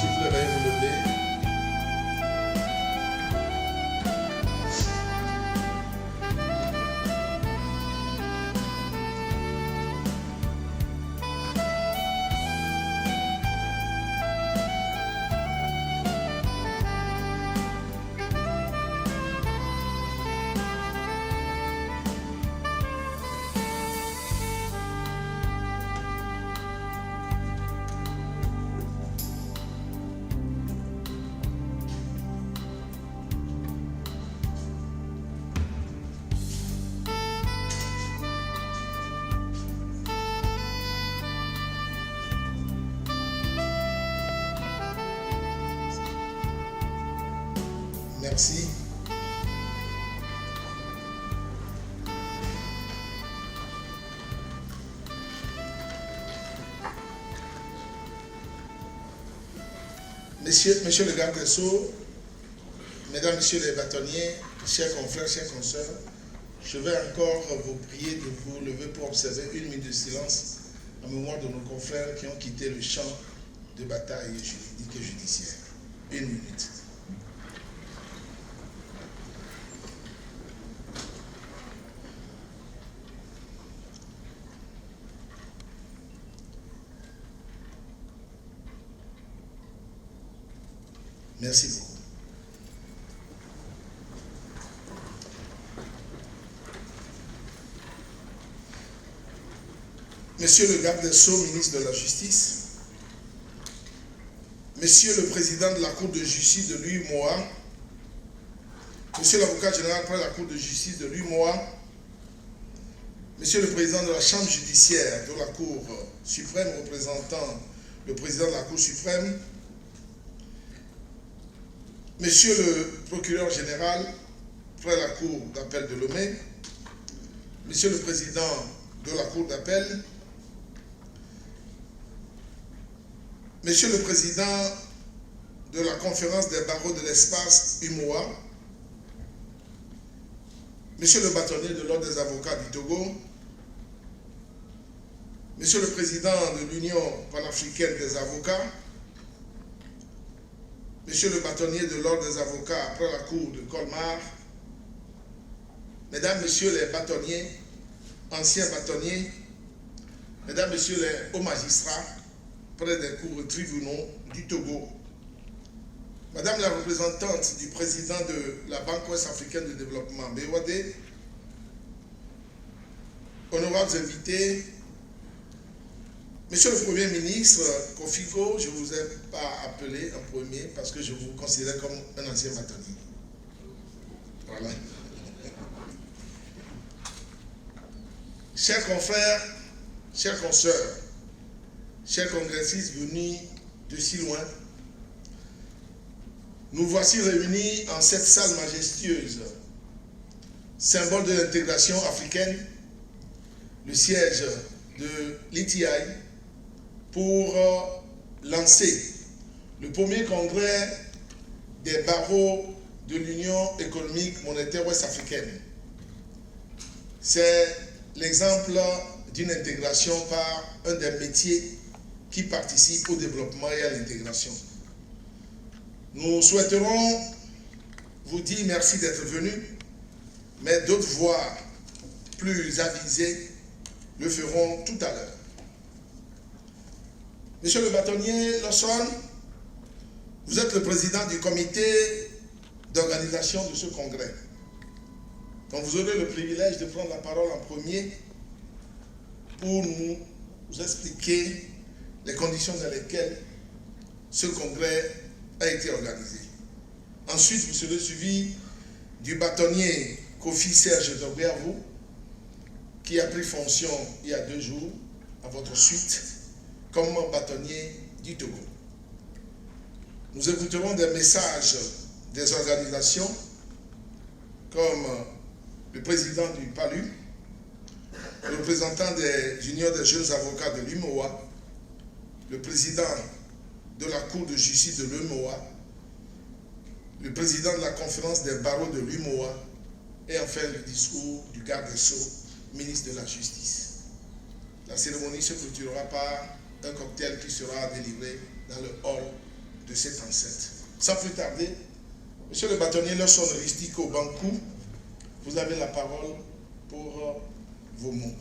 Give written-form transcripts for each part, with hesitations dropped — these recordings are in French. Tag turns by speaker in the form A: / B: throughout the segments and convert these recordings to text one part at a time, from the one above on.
A: Sifflerai, vous levez. Merci. Monsieur le garde des Sceaux, mesdames, messieurs les bâtonniers, chers confrères, chers consoeurs, je vais encore vous prier de vous lever pour observer 1 minute de silence en mémoire de nos confrères qui ont quitté le champ de bataille juridique et judiciaire. 1 minute. Merci beaucoup. Monsieur le garde des Sceaux, ministre de la Justice, Monsieur le président de la Cour de justice de l'UMOA, Monsieur l'avocat général près la Cour de justice de l'UMOA, Monsieur le président de la Chambre judiciaire de la Cour suprême représentant le président de la Cour suprême, Monsieur le procureur général près la Cour d'appel de Lomé, Monsieur le président de la Cour d'appel, Monsieur le président de la conférence des barreaux de l'espace UMOA, Monsieur le bâtonnier de l'Ordre des avocats du Togo, Monsieur le président de l'Union panafricaine des avocats, Monsieur le bâtonnier de l'Ordre des avocats après la cour de Colmar, Mesdames, Messieurs les bâtonniers, anciens bâtonniers, Mesdames, Messieurs les hauts magistrats près des cours et tribunaux du Togo, Madame la représentante du président de la Banque ouest africaine de développement, BOAD, honorables invités, Monsieur le Premier ministre Kofigo, je ne vous ai pas appelé en premier parce que je vous considère comme un ancien bâtonnier. Voilà. Chers confrères, chers consoeurs, chers congressistes venus de si loin, nous voici réunis en cette salle majestueuse, symbole de l'intégration africaine, le siège de l'ETI, pour lancer le premier congrès des barreaux de l'Union économique monétaire ouest-africaine. C'est l'exemple d'une intégration par un des métiers qui participent au développement et à l'intégration. Nous souhaiterons vous dire merci d'être venus, mais d'autres voix plus avisées le feront tout à l'heure. Monsieur le bâtonnier Lawson, vous êtes le président du comité d'organisation de ce congrès. Donc vous aurez le privilège de prendre la parole en premier pour nous expliquer les conditions dans lesquelles ce congrès a été organisé. Ensuite, vous serez suivi du bâtonnier Kofi Serge Dogbervou, qui a pris fonction il y a 2 jours, à votre suite, comme bâtonnier du Togo. Nous écouterons des messages des organisations comme le président du PALU, le représentant des unions des jeunes avocats de l'UMOA, le président de la Cour de justice de l'UMOA, le président de la conférence des barreaux de l'UMOA et enfin le discours du garde des Sceaux, ministre de la Justice. La cérémonie se clôturera par un cocktail qui sera délivré dans le hall de cette enceinte. Sans plus tarder, monsieur le bâtonnier Lawson Ristiko Bankou, vous avez la parole pour vos mots.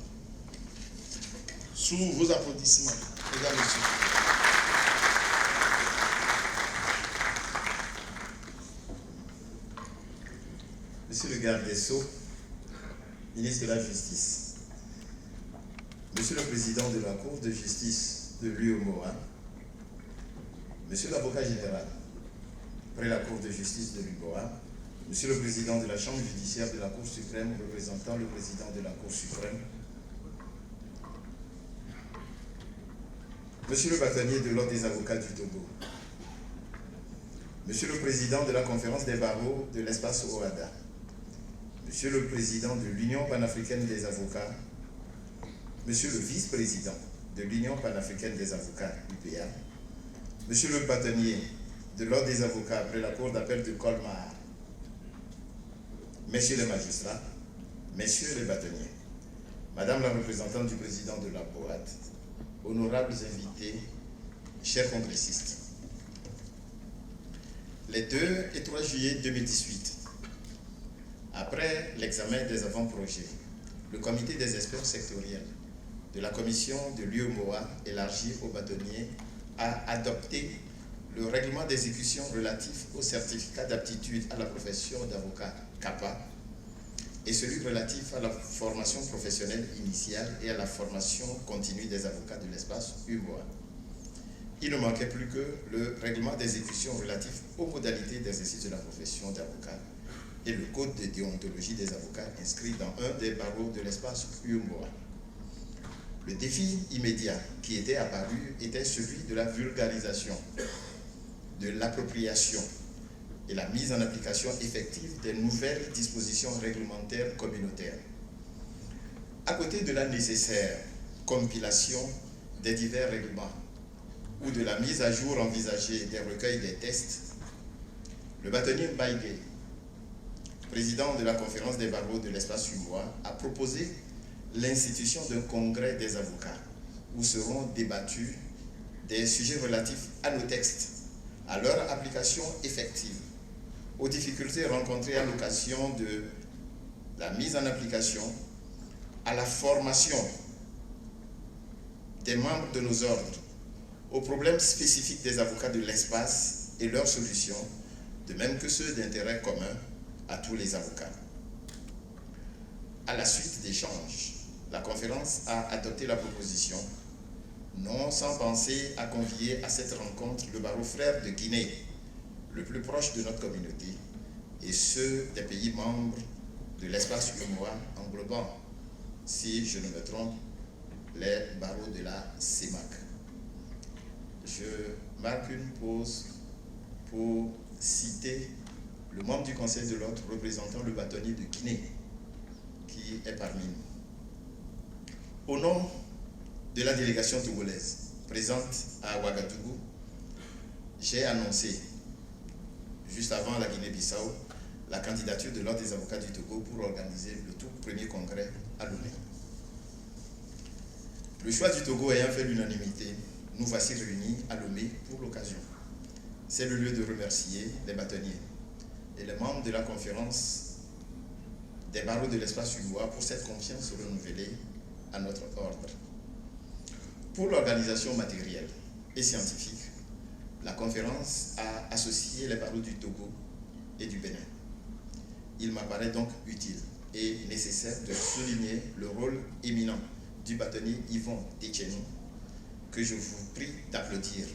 A: Sous vos applaudissements, mesdames et messieurs.
B: Monsieur le garde des Sceaux, ministre de la Justice, Monsieur le président de la Cour de justice de l'UEMOA, Monsieur l'avocat général, près la Cour de justice de l'UEMOA, Monsieur le président de la Chambre judiciaire de la Cour suprême, représentant le président de la Cour suprême, Monsieur le bâtonnier de l'Ordre des avocats du Togo, Monsieur le président de la conférence des barreaux de l'espace OADA, Monsieur le président de l'Union panafricaine des avocats, Monsieur le vice-président de l'Union panafricaine des avocats, UPA, Monsieur le bâtonnier de l'Ordre des avocats après la Cour d'appel de Colmar, Messieurs les magistrats, Messieurs les bâtonniers, Madame la représentante du président de la BOAT, honorables invités, chers congressistes. Les 2 et 3 juillet 2018, après l'examen des avant-projets, le comité des experts sectoriels de la commission de l'UEMOA élargie aux bâtonniers a adopté le règlement d'exécution relatif au certificat d'aptitude à la profession d'avocat CAPA et celui relatif à la formation professionnelle initiale et à la formation continue des avocats de l'espace UEMOA. Il ne manquait plus que le règlement d'exécution relatif aux modalités d'exercice de la profession d'avocat et le code de déontologie des avocats inscrit dans un des barreaux de l'espace UEMOA. Le défi immédiat qui était apparu était celui de la vulgarisation, de l'appropriation et la mise en application effective des nouvelles dispositions réglementaires communautaires. À côté de la nécessaire compilation des divers règlements ou de la mise à jour envisagée des recueils des tests, le bâtonnier Mbaïgué, président de la conférence des barreaux de l'espace UEMOA, a proposé l'institution d'un congrès des avocats où seront débattus des sujets relatifs à nos textes, à leur application effective, aux difficultés rencontrées à l'occasion de la mise en application, à la formation des membres de nos ordres, aux problèmes spécifiques des avocats de l'espace et leurs solutions, de même que ceux d'intérêt commun à tous les avocats. À la suite d'échanges, la conférence a adopté la proposition, non sans penser à convier à cette rencontre le barreau frère de Guinée, le plus proche de notre communauté, et ceux des pays membres de l'espace UEMOA englobant, si je ne me trompe, les barreaux de la CEMAC. Je marque une pause pour citer le membre du Conseil de l'Ordre représentant le bâtonnier de Guinée, qui est parmi nous. Au nom de la délégation togolaise présente à Ouagadougou, j'ai annoncé, juste avant la Guinée-Bissau, la candidature de l'Ordre des avocats du Togo pour organiser le tout premier congrès à Lomé. Le choix du Togo ayant fait l'unanimité, nous voici réunis à Lomé pour l'occasion. C'est le lieu de remercier les bâtonniers et les membres de la conférence des barreaux de l'espace UEMOA pour cette confiance renouvelée à notre ordre. Pour l'organisation matérielle et scientifique, la conférence a associé les barreaux du Togo et du Bénin. Il m'apparaît donc utile et nécessaire de souligner le rôle éminent du bâtonnier Yvon Tétchenou, que je vous prie d'applaudir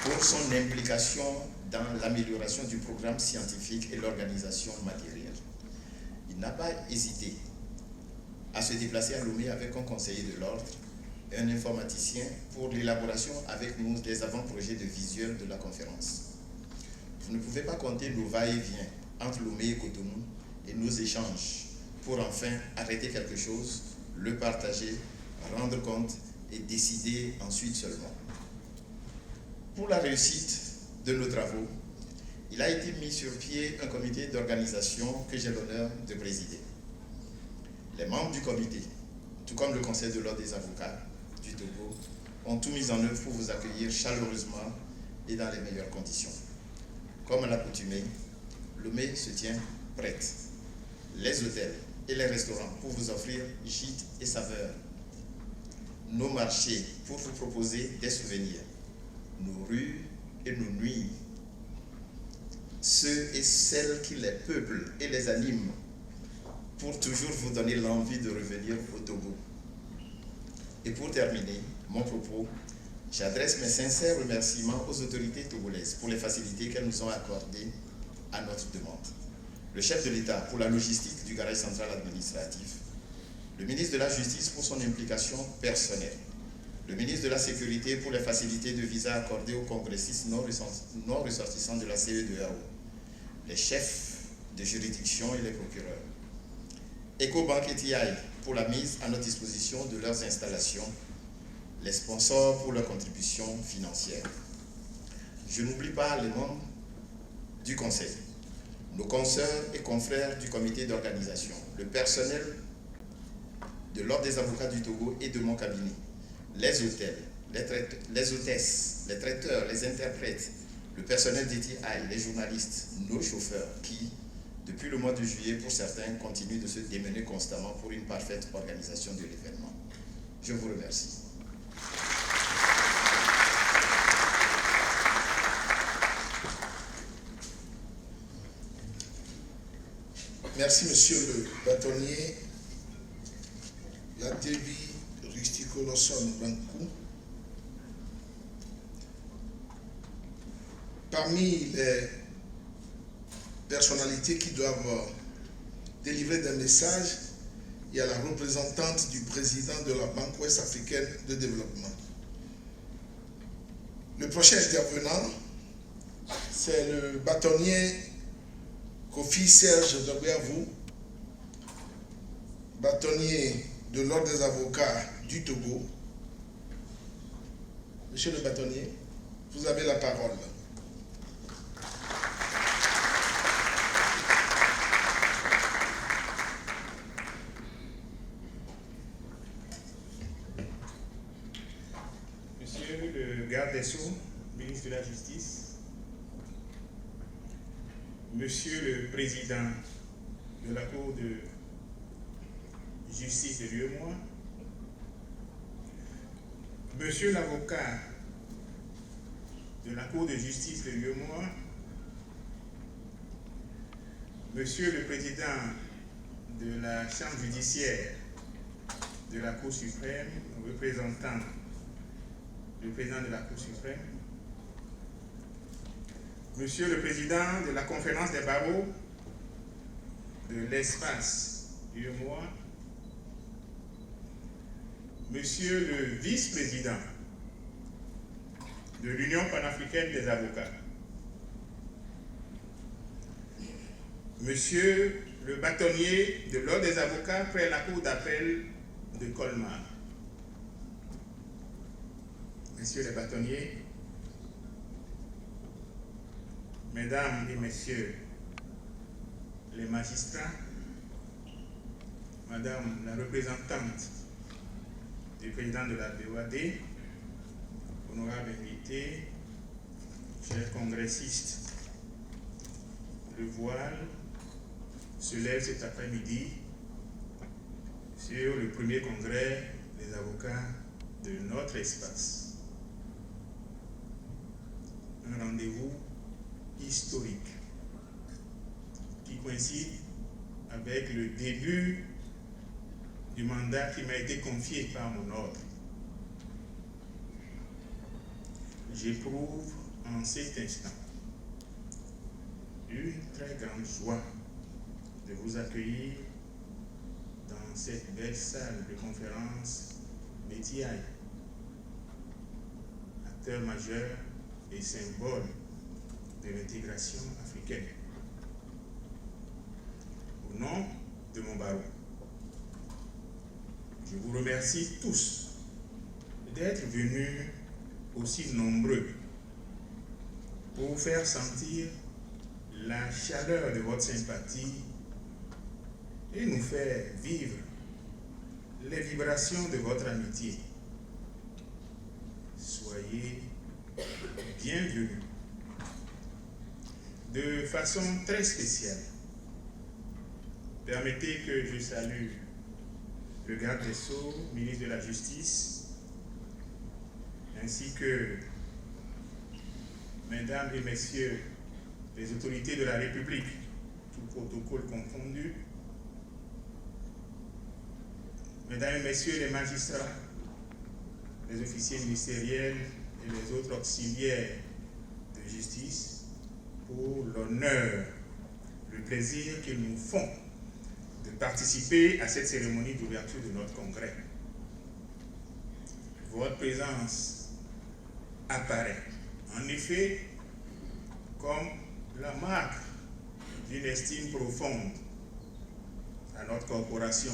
B: pour son implication dans l'amélioration du programme scientifique et l'organisation matérielle. Il n'a pas hésité à se déplacer à Lomé avec un conseiller de l'ordre et un informaticien pour l'élaboration avec nous des avant-projets de visuel de la conférence. Vous ne pouvez pas compter nos va-et-vient entre Lomé et Cotonou et nos échanges pour enfin arrêter quelque chose, le partager, rendre compte et décider ensuite seulement. Pour la réussite de nos travaux, il a été mis sur pied un comité d'organisation que j'ai l'honneur de présider. Les membres du comité, tout comme le Conseil de l'Ordre des avocats du Togo, ont tout mis en œuvre pour vous accueillir chaleureusement et dans les meilleures conditions. Comme à l'accoutumée, Lomé se tient prête. Les hôtels et les restaurants pour vous offrir gîtes et saveurs. Nos marchés pour vous proposer des souvenirs. Nos rues et nos nuits. Ceux et celles qui les peuplent et les animent pour toujours vous donner l'envie de revenir au Togo. Et pour terminer mon propos, j'adresse mes sincères remerciements aux autorités togolaises pour les facilités qu'elles nous ont accordées à notre demande. Le chef de l'État pour la logistique du garage central administratif, le ministre de la Justice pour son implication personnelle, le ministre de la Sécurité pour les facilités de visa accordées aux congressistes non ressortissants de la CEDEAO, les chefs de juridiction et les procureurs, EcoBank et TI pour la mise à notre disposition de leurs installations, les sponsors pour leurs contributions financières. Je n'oublie pas les membres du Conseil, nos consoeurs et confrères du comité d'organisation, le personnel de l'Ordre des avocats du Togo et de mon cabinet, les hôtels, les hôtesses, les traiteurs, les interprètes, le personnel d'ETI, les journalistes, nos chauffeurs qui, depuis le mois de juillet, pour certains, continuent de se démener constamment pour une parfaite organisation de l'événement. Je vous remercie.
A: Merci, monsieur le bâtonnier Latevi Ristikoloson Bankou. Parmi les personnalités qui doivent délivrer des messages, il y a la représentante du président de la Banque Ouest Africaine de Développement. Le prochain intervenant, c'est le bâtonnier Kofi Serge Dobiavou, bâtonnier de l'Ordre des avocats du Togo. Monsieur le bâtonnier, vous avez la parole.
C: Monsieur le garde des Sceaux, ministre de la Justice, Monsieur le Président de la Cour de justice de l'UEMOA, Monsieur l'avocat de la Cour de justice de l'UEMOA, Monsieur le Président de la Chambre judiciaire de la Cour suprême, représentant le Président de la Cour suprême, Monsieur le Président de la Conférence des barreaux de l'espace UEMOA, Monsieur le Vice-président de l'Union panafricaine des avocats, Monsieur le bâtonnier de l'Ordre des avocats près la Cour d'appel de Colmar, Messieurs les bâtonniers, Mesdames et Messieurs les magistrats, Madame la représentante du président de la BOAD, honorable invité, chers congressistes, le voile se lève cet après-midi sur le premier congrès des avocats de notre espace. Un rendez-vous historique qui coïncide avec le début du mandat qui m'a été confié par mon ordre. J'éprouve en cet instant une très grande joie de vous accueillir dans cette belle salle de conférence BTI, acteur majeur et symbole de l'intégration africaine. Au nom de mon barreau, je vous remercie tous d'être venus aussi nombreux pour faire sentir la chaleur de votre sympathie et nous faire vivre les vibrations de votre amitié. bienvenue. De façon très spéciale, permettez que je salue le garde des Sceaux, ministre de la Justice, ainsi que mesdames et messieurs les autorités de la République, tout protocole confondu, mesdames et messieurs les magistrats, les officiers ministériels et les autres auxiliaires de justice, pour l'honneur, le plaisir qu'ils nous font de participer à cette cérémonie d'ouverture de notre congrès. Votre présence apparaît en effet comme la marque d'une estime profonde à notre corporation,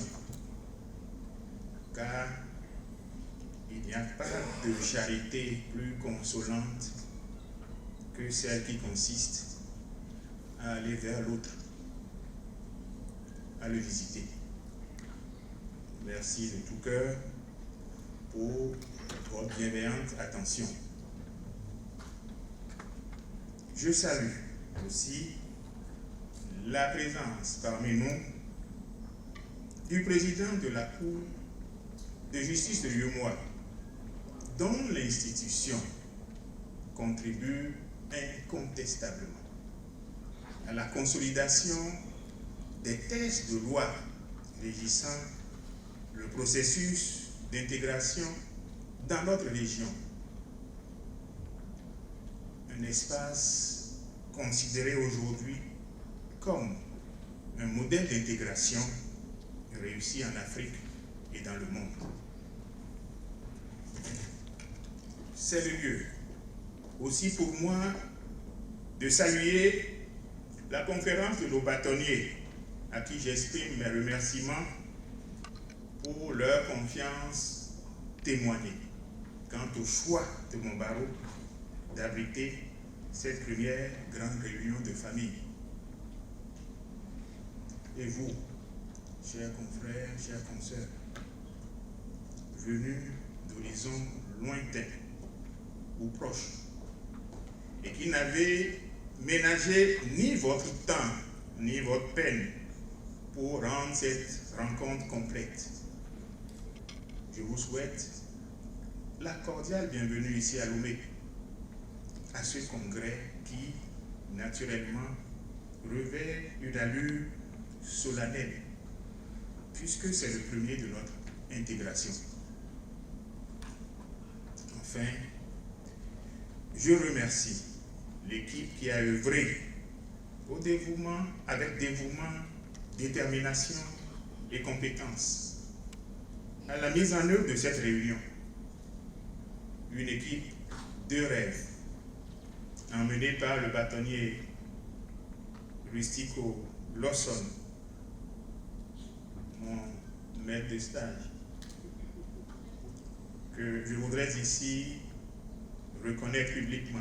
C: car il n'y a pas de charité plus consolante que celle qui consiste à aller vers l'autre, à le visiter. Merci de tout cœur pour votre bienveillante attention. Je salue aussi la présence parmi nous du président de la Cour de justice de l'UEMOA, dont l'institution contribue incontestablement à la consolidation des textes de loi régissant le processus d'intégration dans notre région. Un espace considéré aujourd'hui comme un modèle d'intégration réussi en Afrique et dans le monde. C'est le lieu aussi pour moi de saluer la conférence de nos bâtonniers, à qui j'exprime mes remerciements pour leur confiance témoignée quant au choix de mon barreau d'abriter cette première grande réunion de famille. Et vous, chers confrères, chers consoeurs, venus d'horizons lointains ou proches, et qui n'avez ménagé ni votre temps, ni votre peine pour rendre cette rencontre complète. Je vous souhaite la cordiale bienvenue ici à Lomé, à ce congrès qui, naturellement, revêt une allure solennelle, puisque c'est le premier de notre intégration. Enfin, je remercie l'équipe qui a œuvré au dévouement, avec dévouement, détermination et compétence à la mise en œuvre de cette réunion. Une équipe de rêve, emmenée par le bâtonnier Rustico Lawson, mon maître de stage, que je voudrais ici reconnaître publiquement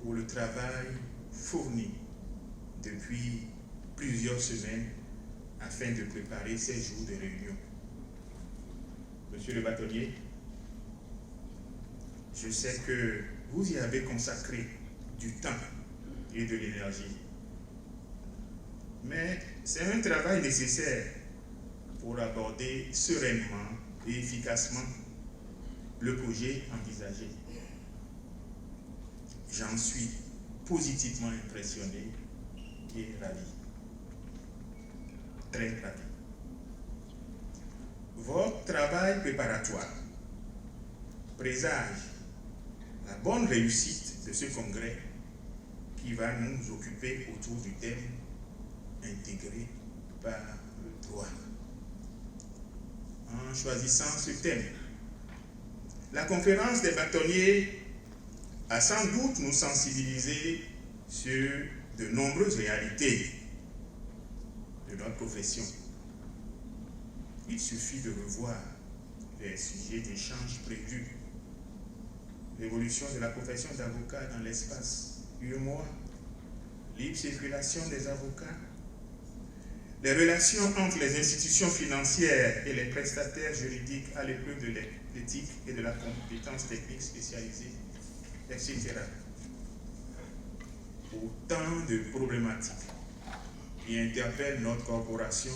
C: pour le travail fourni depuis plusieurs semaines afin de préparer ces jours de réunion. Monsieur le bâtonnier, je sais que vous y avez consacré du temps et de l'énergie. Mais c'est un travail nécessaire pour aborder sereinement et efficacement le projet envisagé. J'en suis positivement impressionné et ravi. Très ravi. Votre travail préparatoire présage la bonne réussite de ce congrès qui va nous occuper autour du thème intégré par le droit. En choisissant ce thème, la conférence des bâtonniers a sans doute nous sensibiliser sur de nombreuses réalités de notre profession. Il suffit de revoir les sujets d'échange prévus. L'évolution de la profession d'avocat dans l'espace UEMOA, libre circulation des avocats, les relations entre les institutions financières et les prestataires juridiques à l'épreuve de l'éthique et de la compétence technique spécialisée, etc. Autant de problématiques qui interpellent notre corporation,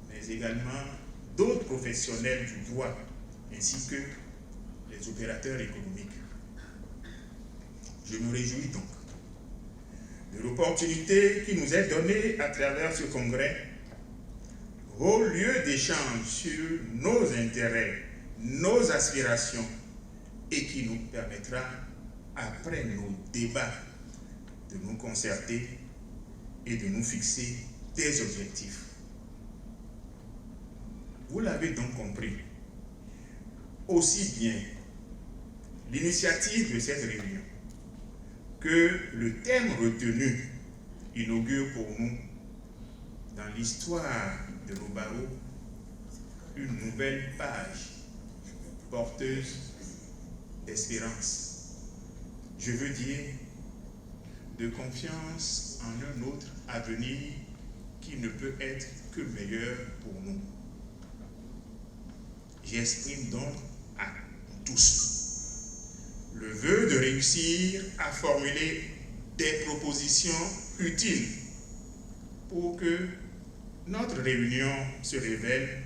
C: mais également d'autres professionnels du droit, ainsi que les opérateurs économiques. Je me réjouis donc de l'opportunité qui nous est donnée à travers ce congrès, au lieu d'échange sur nos intérêts, nos aspirations, et qui nous permettra, après nos débats, de nous concerter et de nous fixer des objectifs. Vous l'avez donc compris, aussi bien l'initiative de cette réunion que le thème retenu inaugure pour nous, dans l'histoire de nos barreaux, une nouvelle page porteuse d'espérance. Je veux dire, de confiance en un autre avenir qui ne peut être que meilleur pour nous. J'exprime donc à tous le vœu de réussir à formuler des propositions utiles pour que notre réunion se révèle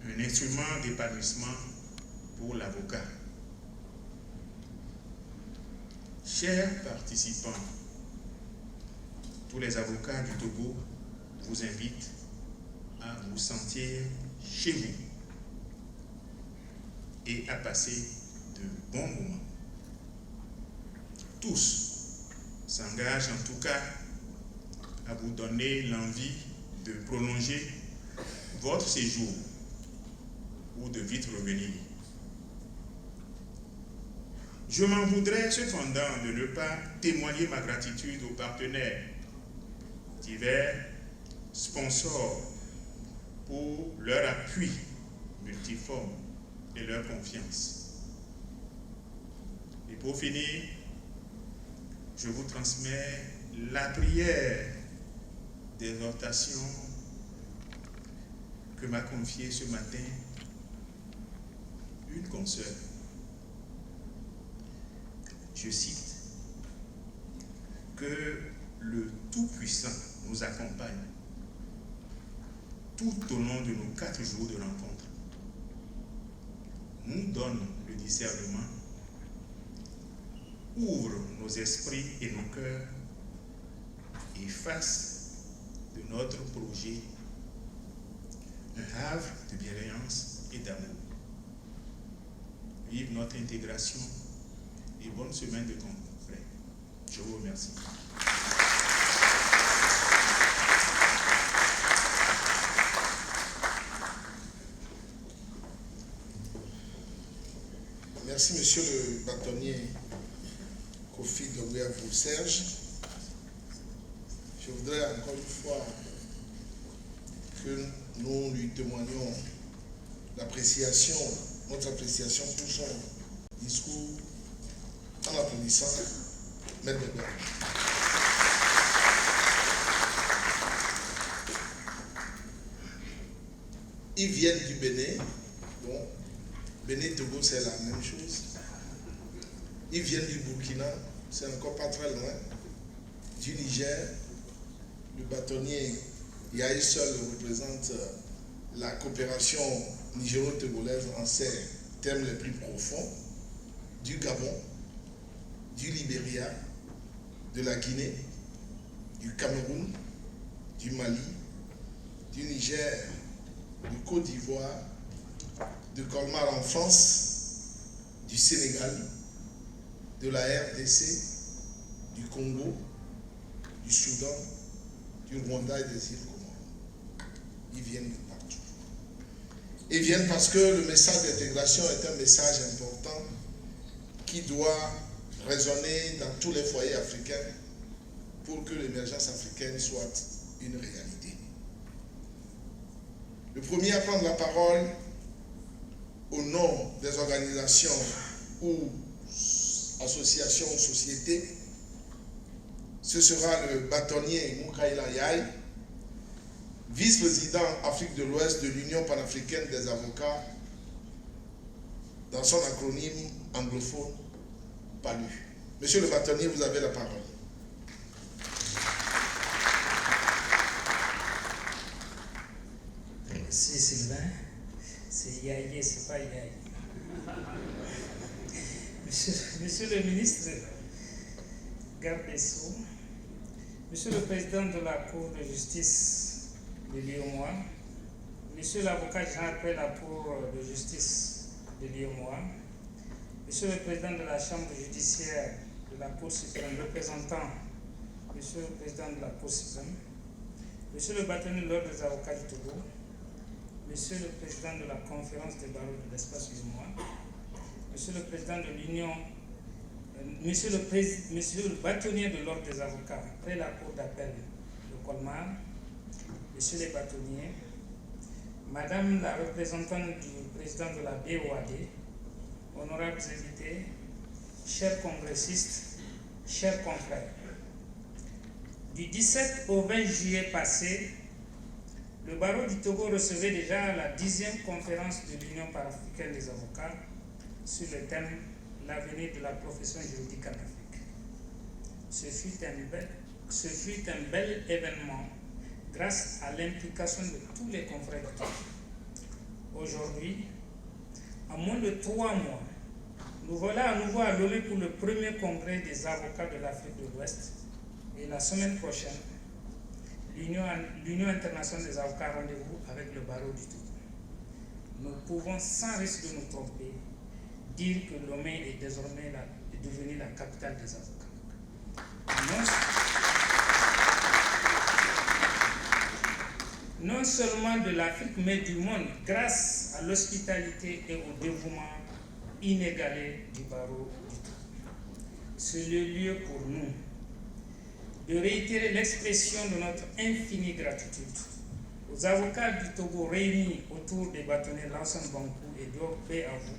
C: un instrument d'épanouissement pour l'avocat. Chers participants, tous les avocats du Togo vous invitent à vous sentir chez vous et à passer de bons moments. Tous s'engagent en tout cas à vous donner l'envie de prolonger votre séjour ou de vite revenir. Je m'en voudrais cependant de ne pas témoigner ma gratitude aux partenaires divers, sponsors, pour leur appui multiforme et leur confiance. Et pour finir, je vous transmets la prière d'exhortation que m'a confiée ce matin une consoeur. Je cite, que le Tout-Puissant nous accompagne tout au long de nos 4 jours de rencontre, nous donne le discernement, ouvre nos esprits et nos cœurs et fasse de notre projet un havre de bienveillance et d'amour. Vive notre intégration et bonne semaine de congrès. Je vous remercie.
A: Merci, monsieur le bâtonnier Kofi Dogbeafo Serge. Je voudrais encore une fois que nous lui témoignions l'appréciation, notre appréciation pour son discours en applaudissant Maître Bébé. Ils viennent du Bénin. Bon, Bénin, Togo, c'est la même chose. Ils viennent du Burkina, c'est encore pas très loin. Du Niger, le bâtonnier Yahi seul représente la coopération nigéro-togolaise en ses thèmes les plus profonds. Du Gabon, du Libéria, de la Guinée, du Cameroun, du Mali, du Niger, du Côte d'Ivoire, de Colmar en France, du Sénégal, de la RDC, du Congo, du Soudan, du Rwanda et des îles Comores. Ils viennent de partout. Ils viennent parce que le message d'intégration est un message important qui doit résonner dans tous les foyers africains pour que l'émergence africaine soit une réalité. Le premier à prendre la parole au nom des organisations ou associations ou sociétés, ce sera le bâtonnier Moukaïla Yahi, vice-président Afrique de l'Ouest de l'Union panafricaine des avocats dans son acronyme anglophone PALU. Monsieur le bâtonnier, vous avez la parole.
D: Merci Sylvain. C'est Yaye, c'est pas Yaye. Monsieur le ministre, garde des Sceaux, Monsieur le président de la Cour de justice de l'IOMOA, Monsieur l'avocat général de la Cour de justice de l'IOMOA, Monsieur le président de la Chambre judiciaire de la Cour suprême, représentant Monsieur le président de la Cour suprême, Monsieur le bâtonnier de l'Ordre des avocats du Togo, Monsieur le président de la conférence des barreaux de l'espace UMOA, Monsieur le président de l'Union, Monsieur le bâtonnier de l'Ordre des avocats près la Cour d'appel de Colmar, Monsieur les bâtonniers, Madame la représentante du président de la BOAD, honorables invités, chers congressistes, chers confrères. Du 17 au 20 juillet passé, le barreau du Togo recevait déjà la 10e conférence de l'Union panafricaine des avocats sur le thème « L'avenir de la profession juridique en Afrique ». Ce fut un bel événement grâce à l'implication de tous les confrères du Togo. Aujourd'hui, en moins de 3 mois, nous voilà à nouveau à Lomé pour le premier congrès des avocats de l'Afrique de l'Ouest et la semaine prochaine, l'Union internationale des avocats a rendez-vous avec le barreau du Togo. Nous pouvons, sans risque de nous tromper, dire que Lomé est désormais devenue la capitale des avocats. Non seulement de l'Afrique, mais du monde, grâce à l'hospitalité et au dévouement inégalé du barreau du Togo. C'est le lieu pour nous de réitérer l'expression de notre infinie gratitude aux avocats du Togo réunis autour des bâtonnets Lansana Bankou et Dior paix à vous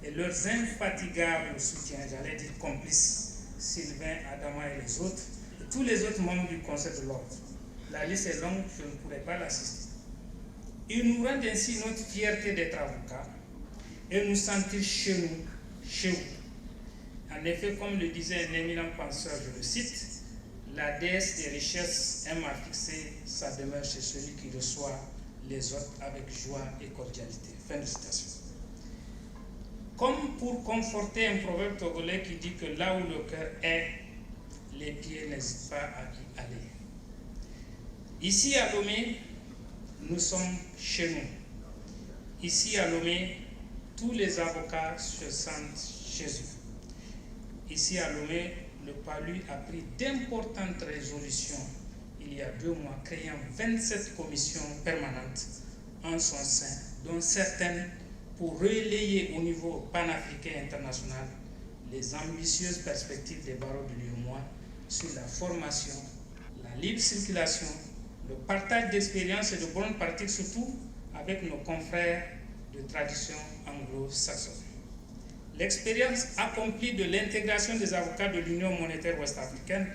D: et leurs infatigables soutiens, j'allais dire complices, Sylvain, Adama et les autres, et tous les autres membres du Conseil de l'ordre. La liste est longue, je ne pourrais pas l'assister. Ils nous rendent ainsi notre fierté d'être avocats et nous sentir chez nous, chez vous. En effet, comme le disait un éminent penseur, je le cite, la déesse des richesses aime à fixer sa demeure chez celui qui reçoit les autres avec joie et cordialité. Fin de citation. Comme pour conforter un proverbe togolais qui dit que là où le cœur est, les pieds n'hésitent pas à y aller. Ici à Lomé, nous sommes chez nous. Ici à Lomé, tous les avocats se sentent chez eux. Ici à Lomé, le PALU a pris d'importantes résolutions il y a 2 mois, créant 27 commissions permanentes en son sein, dont certaines pour relayer au niveau panafricain et international les ambitieuses perspectives des barreaux de l'UEMOA sur la formation, la libre circulation, le partage d'expériences et de bonnes pratiques, surtout avec nos confrères de tradition anglo-saxonne. L'expérience accomplie de l'intégration des avocats de l'Union monétaire ouest-africaine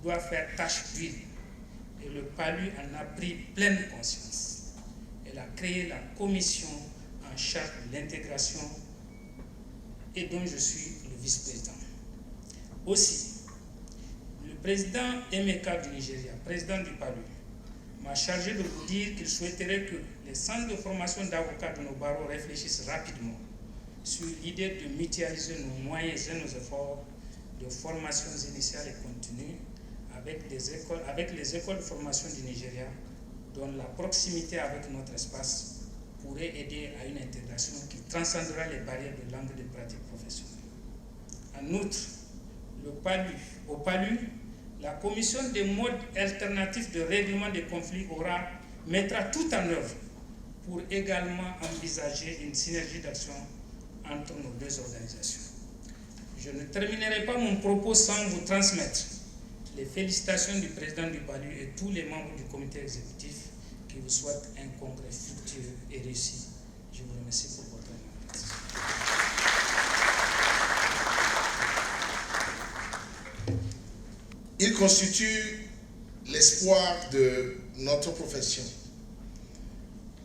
D: doit faire tache d'huile et le PALU en a pris pleine conscience. Elle a créé la commission en charge de l'intégration et dont je suis le vice-président. Aussi, le président Emeka du Nigeria, président du PALU, m'a chargé de vous dire qu'il souhaiterait que les centres de formation d'avocats de nos barreaux réfléchissent rapidement sur l'idée de mutualiser nos moyens et nos efforts de formation initiale et continue avec les écoles de formation du Nigeria, dont la proximité avec notre espace pourrait aider à une intégration qui transcendra les barrières de langue et de pratique professionnelle. En outre, au PALU, la commission des modes alternatifs de règlement des conflits mettra tout en œuvre pour également envisager une synergie d'action entre nos 2 organisations. Je ne terminerai pas mon propos sans vous transmettre les félicitations du président du PALU et tous les membres du comité exécutif qui vous souhaitent un congrès fructueux et réussi. Je vous remercie pour votre attention.
A: Il constitue l'espoir de notre profession.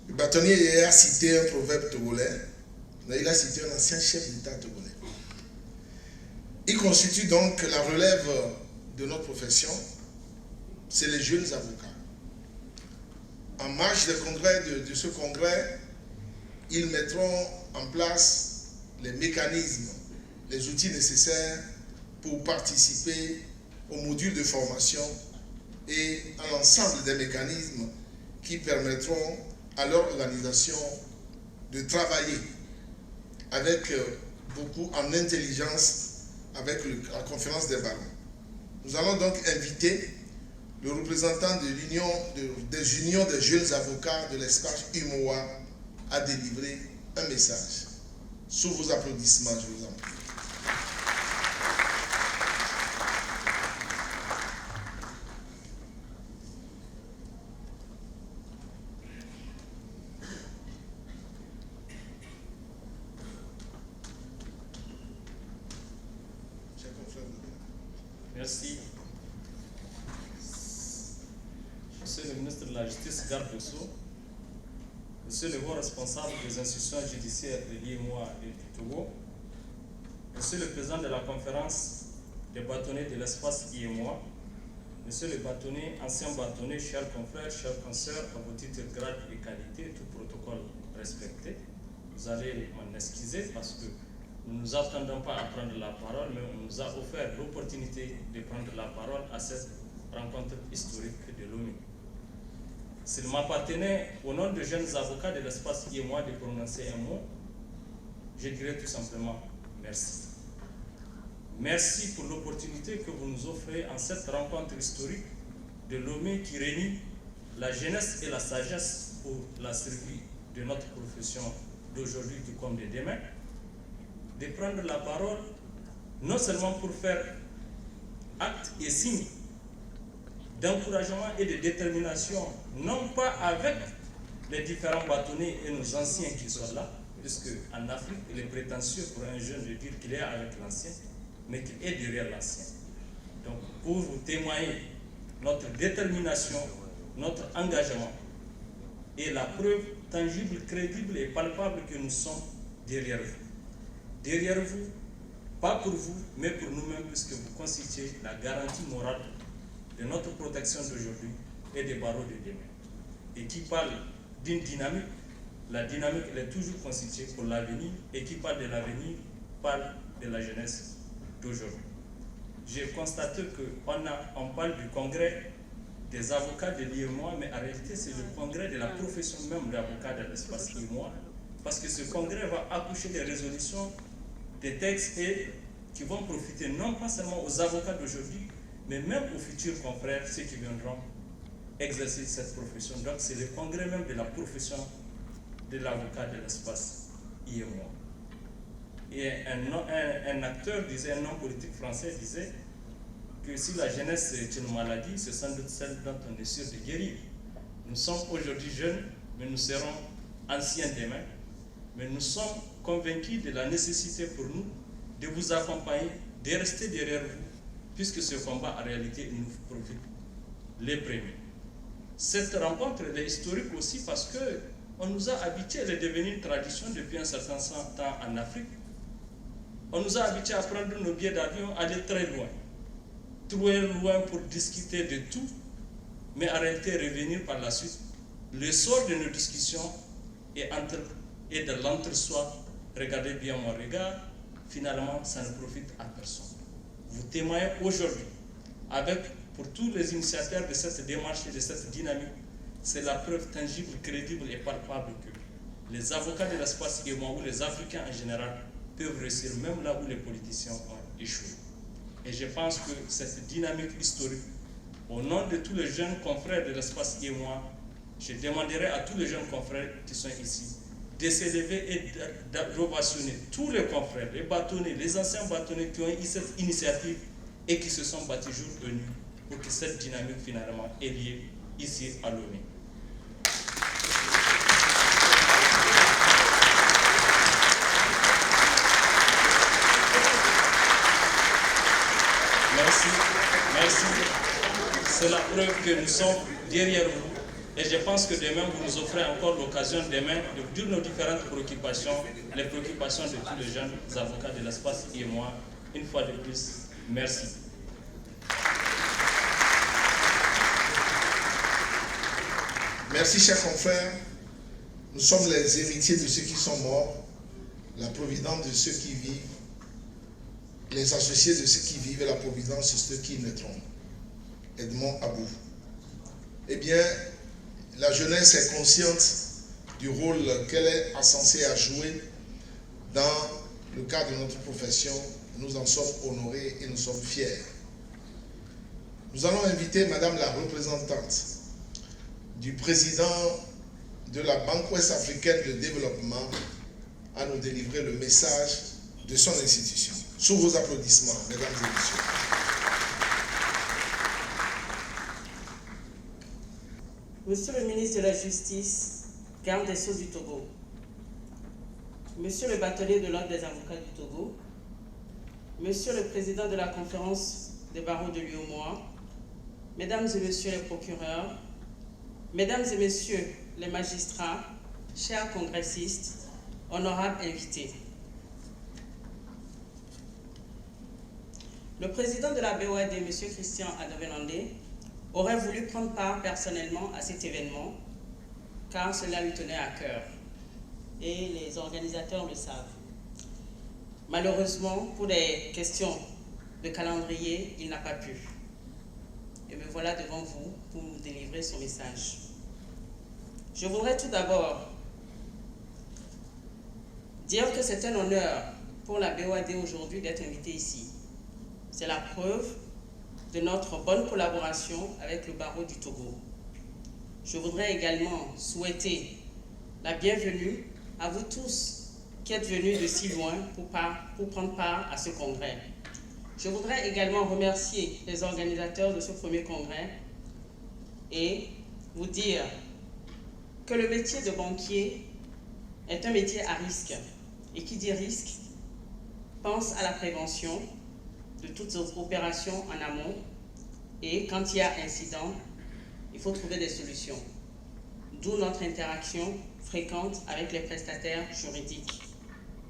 A: Le bâtonnier a cité un proverbe togolais, Il a cité un ancien chef d'État togolais. Il constitue donc la relève de notre profession, c'est les jeunes avocats. En marge des congrès, de ce congrès, ils mettront en place les mécanismes, les outils nécessaires pour participer au module de formation et à l'ensemble des mécanismes qui permettront à leur organisation de travailler avec beaucoup en intelligence avec la conférence des barons. Nous allons donc inviter le représentant de des unions des jeunes avocats de l'espace UMOA à délivrer un message. Sous vos applaudissements, je vous en prie.
E: Merci. Monsieur le ministre de la Justice, garde des Sceaux, Monsieur le haut responsable des institutions judiciaires de l'IMOA et du Togo, Monsieur le président de la conférence des bâtonnets de l'espace IMOA, Monsieur le bâtonnier, ancien bâtonnier, chers confrères, chers consoeurs, à vos titres, grades et qualités, tout protocole respecté. Vous allez m'en excuser parce que nous ne nous attendons pas à prendre la parole, mais on nous a offert l'opportunité de prendre la parole à cette rencontre historique de l'ONU. S'il m'appartenait, au nom de jeunes avocats de l'espace IMOA, de prononcer un mot, je dirais tout simplement merci. Merci pour l'opportunité que vous nous offrez en cette rencontre historique de l'ONU qui réunit la jeunesse et la sagesse pour la survie de notre profession d'aujourd'hui tout comme de demain, de prendre la parole non seulement pour faire acte et signe d'encouragement et de détermination, non pas avec les différents bâtonnets et nos anciens qui sont là, puisque en Afrique, il est prétentieux pour un jeune de dire qu'il est avec l'ancien, mais qu'il est derrière l'ancien. Donc, pour vous témoigner notre détermination, notre engagement et la preuve tangible, crédible et palpable que nous sommes derrière vous. Derrière vous, pas pour vous, mais pour nous-mêmes, puisque vous constituez la garantie morale de notre protection d'aujourd'hui et des barreaux de demain. Et qui parle d'une dynamique, la dynamique elle est toujours constituée pour l'avenir, et qui parle de l'avenir, parle de la jeunesse d'aujourd'hui. J'ai constaté qu'on parle du congrès des avocats de l'IMOA, mais en réalité c'est le congrès de la profession même d'avocat de l'espace IMOA, parce que ce congrès va accoucher des résolutions, des textes qui vont profiter non pas seulement aux avocats d'aujourd'hui, mais même aux futurs confrères, ceux qui viendront exercer cette profession. Donc c'est le congrès même de la profession de l'avocat de l'espace IMOA. Et un acteur disait, un homme politique français disait que si la jeunesse est une maladie, c'est sans doute celle dont on est sûr de guérir. Nous sommes aujourd'hui jeunes, mais nous serons anciens demain. Mais nous sommes convaincus de la nécessité pour nous de vous accompagner, de rester derrière vous, puisque ce combat en réalité nous profite les premiers. Cette rencontre est historique aussi parce qu'on nous a habitués, elle est devenue une tradition depuis un certain temps en Afrique. On nous a habitués à prendre nos billets d'avion, aller très loin pour discuter de tout, mais en réalité revenir par la suite. Le sort de nos discussions est de l'entre-soi. Regardez bien mon regard, finalement ça ne profite à personne. Vous témoignez aujourd'hui, pour tous les initiateurs de cette démarche et de cette dynamique, c'est la preuve tangible, crédible et palpable que les avocats de l'espace IMOA ou les Africains en général peuvent réussir même là où les politiciens ont échoué. Et je pense que cette dynamique historique, au nom de tous les jeunes confrères de l'espace IMOA, je demanderai à tous les jeunes confrères qui sont ici de s'élever et d'ovationner tous les confrères, les bâtonnets, les anciens bâtonnets qui ont eu cette initiative et qui se sont battus jour et nuit pour que cette dynamique finalement ait lieu ici à Lomé. Merci. C'est la preuve que nous sommes derrière vous Et je pense que demain, vous nous offrez encore l'occasion demain de dire nos différentes préoccupations, les préoccupations de tous les jeunes avocats de l'espace et moi. Une fois de plus, merci.
A: Merci, chers confrères. Nous sommes les héritiers de ceux qui sont morts, la providence de ceux qui vivent, les associés de ceux qui vivent et la providence de ceux qui naîtront. Edmond Abou. Eh bien, la jeunesse est consciente du rôle qu'elle est censée à jouer dans le cadre de notre profession. Nous en sommes honorés et nous sommes fiers. Nous allons inviter Madame la représentante du président de la Banque ouest-africaine de développement à nous délivrer le message de son institution. Sous vos applaudissements, mesdames et messieurs.
F: Monsieur le ministre de la Justice, garde des Sceaux du Togo, Monsieur le bâtonnier de l'Ordre des avocats du Togo, Monsieur le président de la conférence des barreaux de l'UOMOA, Mesdames et Messieurs les procureurs, Mesdames et Messieurs les magistrats, chers congressistes, honorables invités. Le président de la BOAD, M. Christian Adobenandé, aurait voulu prendre part personnellement à cet événement, car cela lui tenait à cœur, et les organisateurs le savent. Malheureusement, pour des questions de calendrier, il n'a pas pu. Et me voilà devant vous pour vous délivrer son message. Je voudrais tout d'abord dire que c'est un honneur pour la BOAD aujourd'hui d'être invité ici. C'est la preuve de notre bonne collaboration avec le barreau du Togo. Je voudrais également souhaiter la bienvenue à vous tous qui êtes venus de si loin pour prendre part à ce congrès. Je voudrais également remercier les organisateurs de ce premier congrès et vous dire que le métier de banquier est un métier à risque. Et qui dit risque pense à la prévention de toutes opérations en amont. Et quand il y a incident, il faut trouver des solutions. D'où notre interaction fréquente avec les prestataires juridiques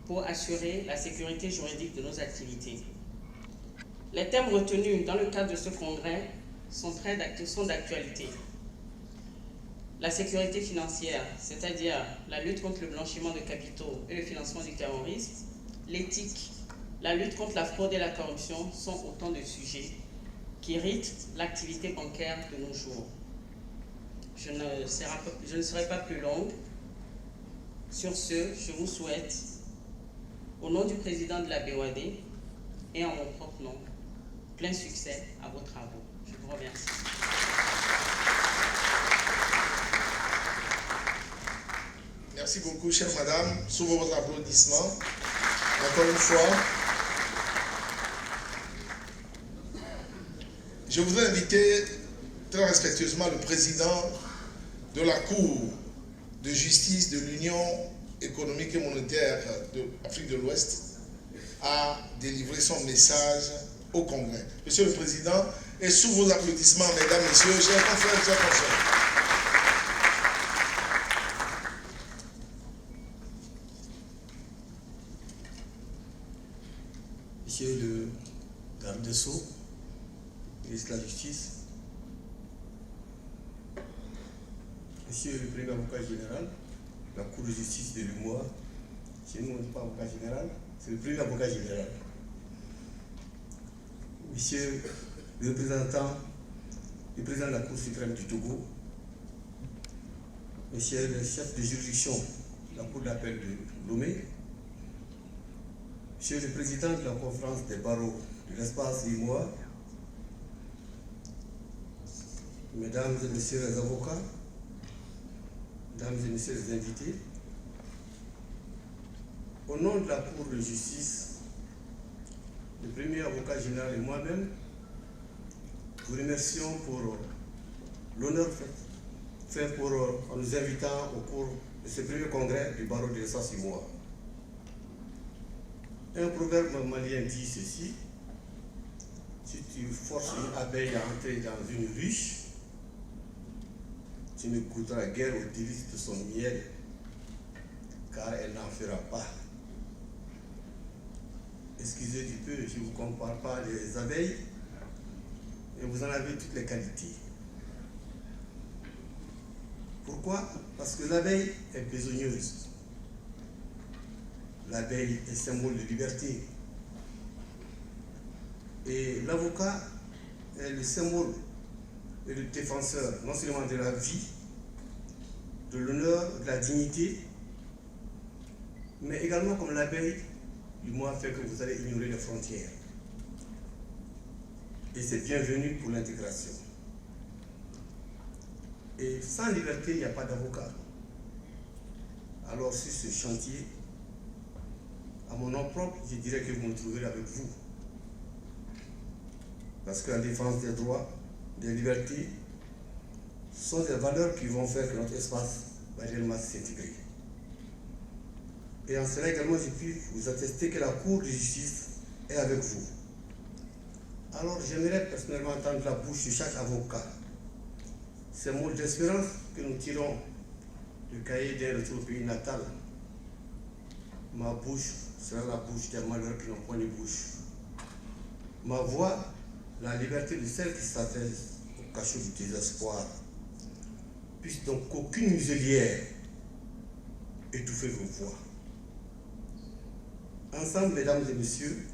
F: pour assurer la sécurité juridique de nos activités. Les thèmes retenus dans le cadre de ce congrès sont d'actualité. La sécurité financière, c'est-à-dire la lutte contre le blanchiment de capitaux et le financement du terrorisme, l'éthique, la lutte contre la fraude et la corruption sont autant de sujets qui rythment l'activité bancaire de nos jours. Je ne serai pas plus longue. Sur ce, je vous souhaite, au nom du président de la BOAD et en mon propre nom, plein succès à vos travaux. Je vous remercie.
A: Merci beaucoup, chère madame. Sous vos applaudissements, encore une fois. Je voudrais inviter très respectueusement le président de la Cour de justice de l'Union économique et monétaire de l'Afrique de l'Ouest à délivrer son message au Congrès. Monsieur le Président, et sous vos applaudissements, mesdames, messieurs, chers confrères, chers consoeurs.
G: Monsieur le garde des Sceaux, ministre de la Justice, Monsieur le premier avocat général, la Cour de justice de l'UMOA, chez nous on n'est pas avocat général, c'est le premier avocat général. Monsieur le représentant, le président de la Cour suprême du Togo, Monsieur le chef de juridiction de la Cour d'appel de Lomé, Monsieur le président de la conférence des barreaux de l'espace IMOA, Mesdames et Messieurs les avocats, Mesdames et Messieurs les invités, au nom de la Cour de justice, le premier avocat général et moi-même, vous remercions pour l'honneur fait en nous invitant au cours de ce premier congrès du barreau de l'espace IMOA. Un proverbe malien dit ceci: si tu forces une abeille à entrer dans une ruche, tu ne goûteras guère au délice de son miel, car elle n'en fera pas. Excusez du peu, je ne vous compare pas les abeilles, mais vous en avez toutes les qualités. Pourquoi? Parce que l'abeille est besogneuse. L'abeille est symbole de liberté. Et l'avocat est le symbole et le défenseur non seulement de la vie, de l'honneur, de la dignité, mais également comme l'abeille, du moins fait que vous allez ignorer les frontières. Et c'est bienvenu pour l'intégration. Et sans liberté, il n'y a pas d'avocat. Alors sur ce chantier, à mon nom propre, je dirais que vous me trouverez avec vous. Parce que la défense des droits, des libertés, sont des valeurs qui vont faire que notre espace va réellement s'intégrer. Et en cela également, je puis vous attester que la Cour de justice est avec vous. Alors j'aimerais personnellement entendre la bouche de chaque avocat ces mots d'espérance que nous tirons du cahier d'un retour au pays natal. Ma bouche sera la bouche des malheurs qui n'ont point de bouche. Ma voix, la liberté de celle qui s'affaisse au cachot du désespoir. Puisse donc qu'aucune muselière étouffer vos voix. Ensemble, mesdames et messieurs,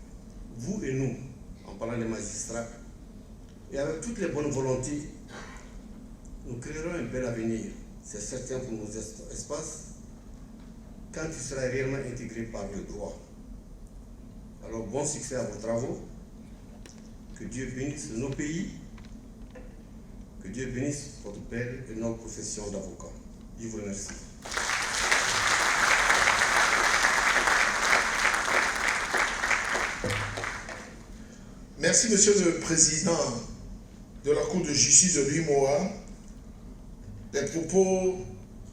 G: vous et nous, en parlant des magistrats, et avec toutes les bonnes volontés, nous créerons un bel avenir, c'est certain pour nos espaces, quand il sera réellement intégré par le droit. Alors bon succès à vos travaux, que Dieu bénisse nos pays, que Dieu bénisse votre belle et noble profession d'avocat. Je vous remercie.
A: Merci, Monsieur le Président de la Cour de justice de l'UMOA. Des propos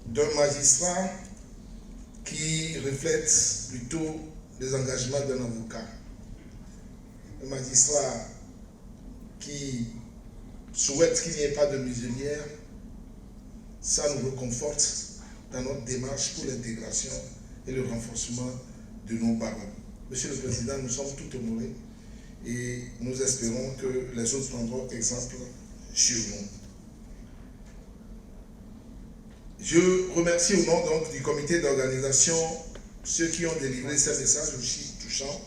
A: d'un magistrat qui reflètent plutôt les engagements d'un avocat. Un magistrat qui souhaite qu'il n'y ait pas de muselière, ça nous reconforte dans notre démarche pour l'intégration et le renforcement de nos barreaux. Monsieur le Président, nous sommes tout honorés et nous espérons que les autres prendront exemple sur nous. Je remercie au nom donc du comité d'organisation ceux qui ont délivré ces messages aussi touchants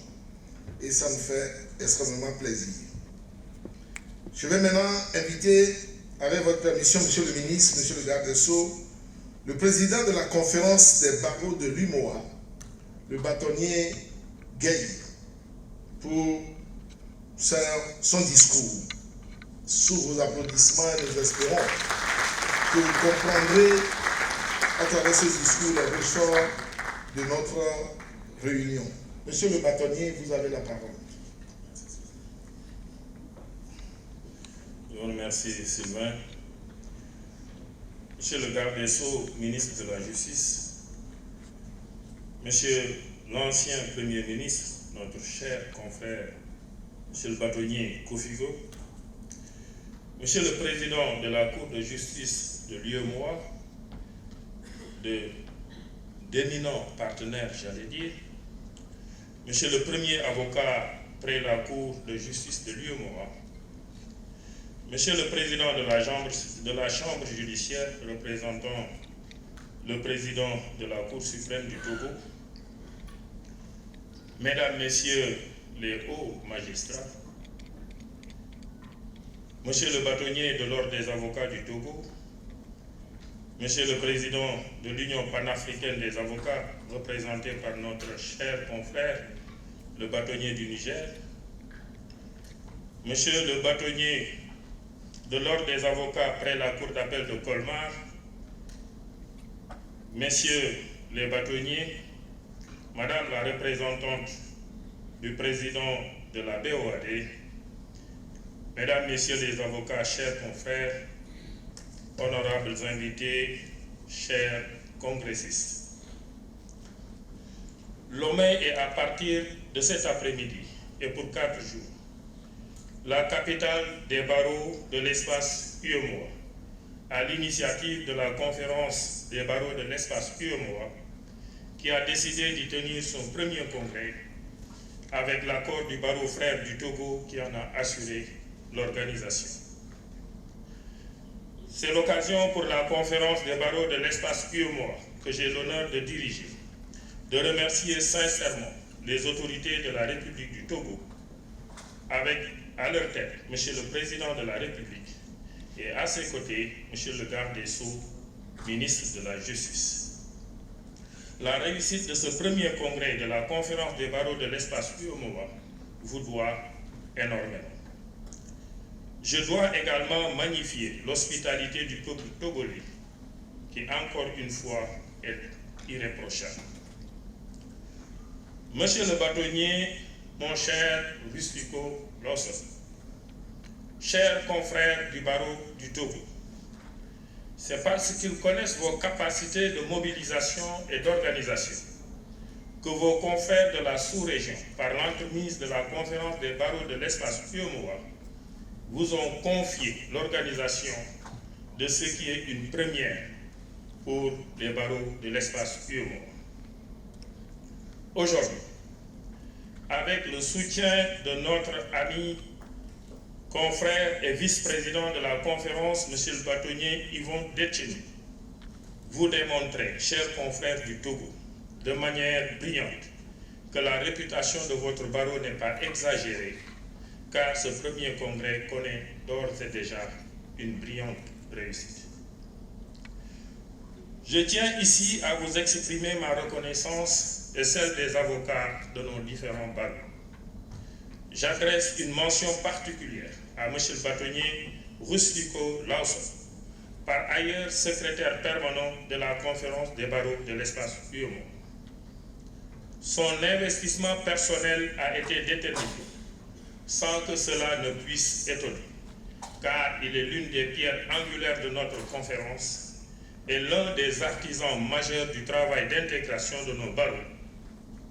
A: et ça nous fait extrêmement plaisir. Je vais maintenant inviter, avec votre permission, Monsieur le ministre, Monsieur le garde des Sceaux, le président de la conférence des barreaux de l'UMOA, le bâtonnier Gueye, pour son discours. Sous vos applaudissements, nous espérons que vous comprendrez à travers ce discours les ressorts de notre réunion. Monsieur le bâtonnier, vous avez la parole.
H: Je vous remercie, Sylvain. Monsieur le garde des Sceaux, ministre de la Justice, Monsieur l'ancien Premier ministre, notre cher confrère, Monsieur le bâtonnier Kofigo, Monsieur le Président de la Cour de justice de l'UEMOA, d'éminents partenaires, j'allais dire, Monsieur le Premier avocat près la Cour de justice de l'UEMOA, Monsieur le Président de la Chambre judiciaire représentant le Président de la Cour suprême du Togo, Mesdames, Messieurs les hauts magistrats, Monsieur le bâtonnier de l'Ordre des avocats du Togo, Monsieur le Président de l'Union panafricaine des avocats, représenté par notre cher confrère, le bâtonnier du Niger, Monsieur le bâtonnier de l'Ordre des avocats près la Cour d'appel de Colmar, Messieurs les bâtonniers, Madame la représentante du président de la BOAD, Mesdames, Messieurs les avocats, chers confrères, honorables invités, chers congressistes. Lomé est à partir de cet après-midi et pour 4 jours, la capitale des barreaux de l'espace UEMOA, à l'initiative de la conférence des barreaux de l'espace UEMOA, qui a décidé d'y tenir son premier congrès avec l'accord du barreau frère du Togo qui en a assuré l'organisation. C'est l'occasion pour la conférence des barreaux de l'espace UEMOA que j'ai l'honneur de diriger, de remercier sincèrement les autorités de la République du Togo, avec à leur tête M. le Président de la République et à ses côtés M. le garde des Sceaux, ministre de la Justice. La réussite de ce premier congrès de la conférence des barreaux de l'espace UEMOA vous doit énormément. Je dois également magnifier l'hospitalité du peuple togolais, qui encore une fois est irréprochable. Monsieur le bâtonnier, mon cher Rustico Lawson, chers confrères du barreau du Togo, c'est parce qu'ils connaissent vos capacités de mobilisation et d'organisation que vos confrères de la sous-région, par l'entremise de la conférence des barreaux de l'espace UEMOA, vous ont confié l'organisation de ce qui est une première pour les barreaux de l'espace UEMOA. Aujourd'hui, avec le soutien de notre ami, confrère et vice-président de la conférence, M. le bâtonnier Yvon Detcheni, vous démontrez, chers confrères du Togo, de manière brillante, que la réputation de votre barreau n'est pas exagérée, car ce premier congrès connaît d'ores et déjà une brillante réussite. Je tiens ici à vous exprimer ma reconnaissance et celle des avocats de nos différents barreaux. J'adresse une mention particulière à M. le bâtonnier Rustico Lawson, par ailleurs secrétaire permanent de la conférence des barreaux de l'espace UEMOA. Son investissement personnel a été déterminé sans que cela ne puisse étonner, car il est l'une des pierres angulaires de notre conférence et l'un des artisans majeurs du travail d'intégration de nos barreaux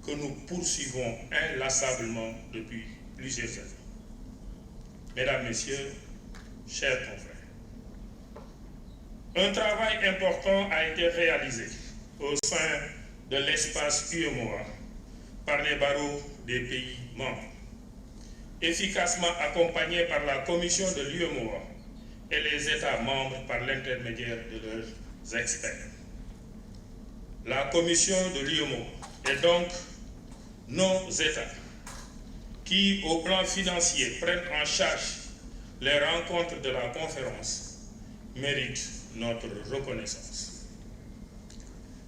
H: que nous poursuivons inlassablement depuis plusieurs années. Mesdames, Messieurs, chers confrères, un travail important a été réalisé au sein de l'espace UEMOA par les barreaux des pays membres, efficacement accompagnés par la commission de l'UEMOA et les États membres par l'intermédiaire de leurs experts. La commission de l'UEMOA et donc nos États qui, au plan financier, prennent en charge les rencontres de la conférence, méritent notre reconnaissance.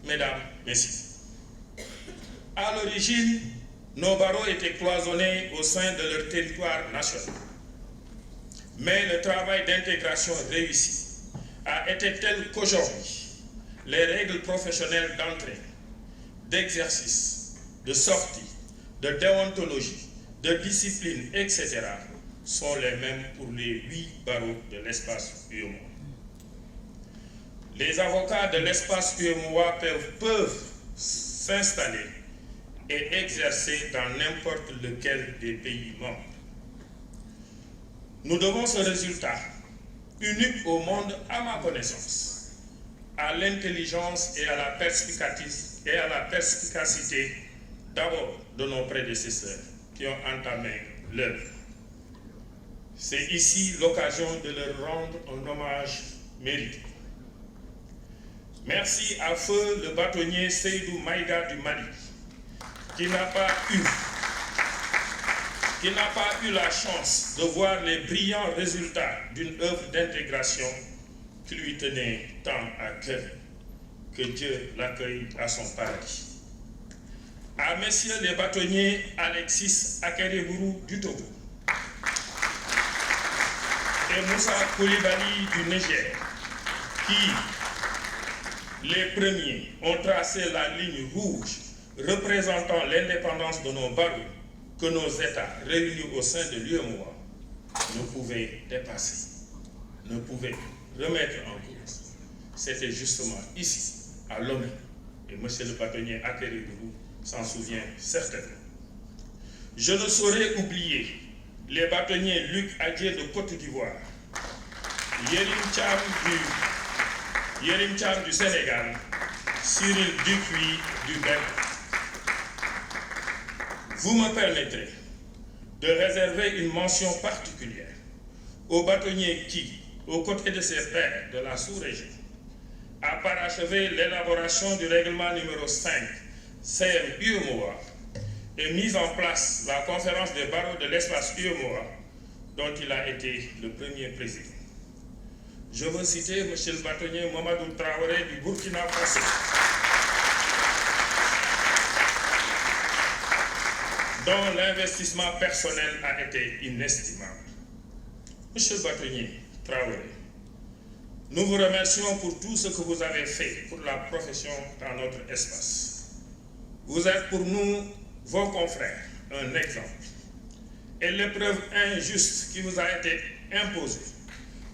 H: Mesdames, Messieurs, à l'origine, nos barreaux étaient cloisonnés au sein de leur territoire national. Mais le travail d'intégration réussi a été tel qu'aujourd'hui, les règles professionnelles d'entrée, d'exercice, de sortie, de déontologie, de discipline, etc., sont les mêmes pour les 8 barreaux de l'espace UEMOA. Les avocats de l'espace UEMOA peuvent s'installer et exercer dans n'importe lequel des pays membres. Nous devons ce résultat, unique au monde à ma connaissance, à l'intelligence et à la perspicacité d'abord de nos prédécesseurs qui ont entamé l'œuvre. C'est ici l'occasion de leur rendre un hommage mérité. Merci à feu le bâtonnier Seydou Maïga du Mali, qui n'a pas eu la chance de voir les brillants résultats d'une œuvre d'intégration qui lui tenait tant à cœur. Que Dieu l'accueille à son paradis. À messieurs les bâtonniers Alexis Akereburu du Togo et Moussa Koulibaly du Niger, qui, les premiers, ont tracé la ligne rouge représentant l'indépendance de nos barreaux que nos États réunis au sein de l'UEMOA ne pouvaient dépasser, ne pouvaient remettre en cause. C'était justement ici, à Lomé, et monsieur le bâtonnier Akereburu s'en souvient certainement. Je ne saurais oublier les bâtonniers Luc Adier de Côte d'Ivoire, Yérim Thiam du Sénégal, Cyril Dupuis du Bénin. Vous me permettrez de réserver une mention particulière au bâtonnier qui, aux côtés de ses pairs de la sous-région, a parachevé l'élaboration du règlement numéro 5 CM UEMOA et mis en place la conférence des barreaux de l'espace UEMOA dont il a été le premier président. Je veux citer M. le bâtonnier Mamadou Traoré du Burkina Faso, dont l'investissement personnel a été inestimable. Monsieur le bâtonnier Traoré, nous vous remercions pour tout ce que vous avez fait pour la profession dans notre espace. Vous êtes pour nous, vos confrères, un exemple. Et l'épreuve injuste qui vous a été imposée,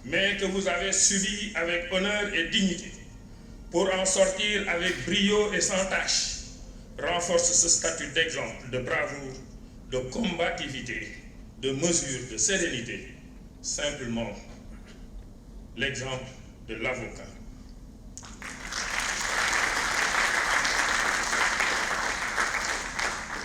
H: mais que vous avez subie avec honneur et dignité, pour en sortir avec brio et sans tâche, renforce ce statut d'exemple, de bravoure, de combativité, de mesure, de sérénité, simplement l'exemple de l'avocat.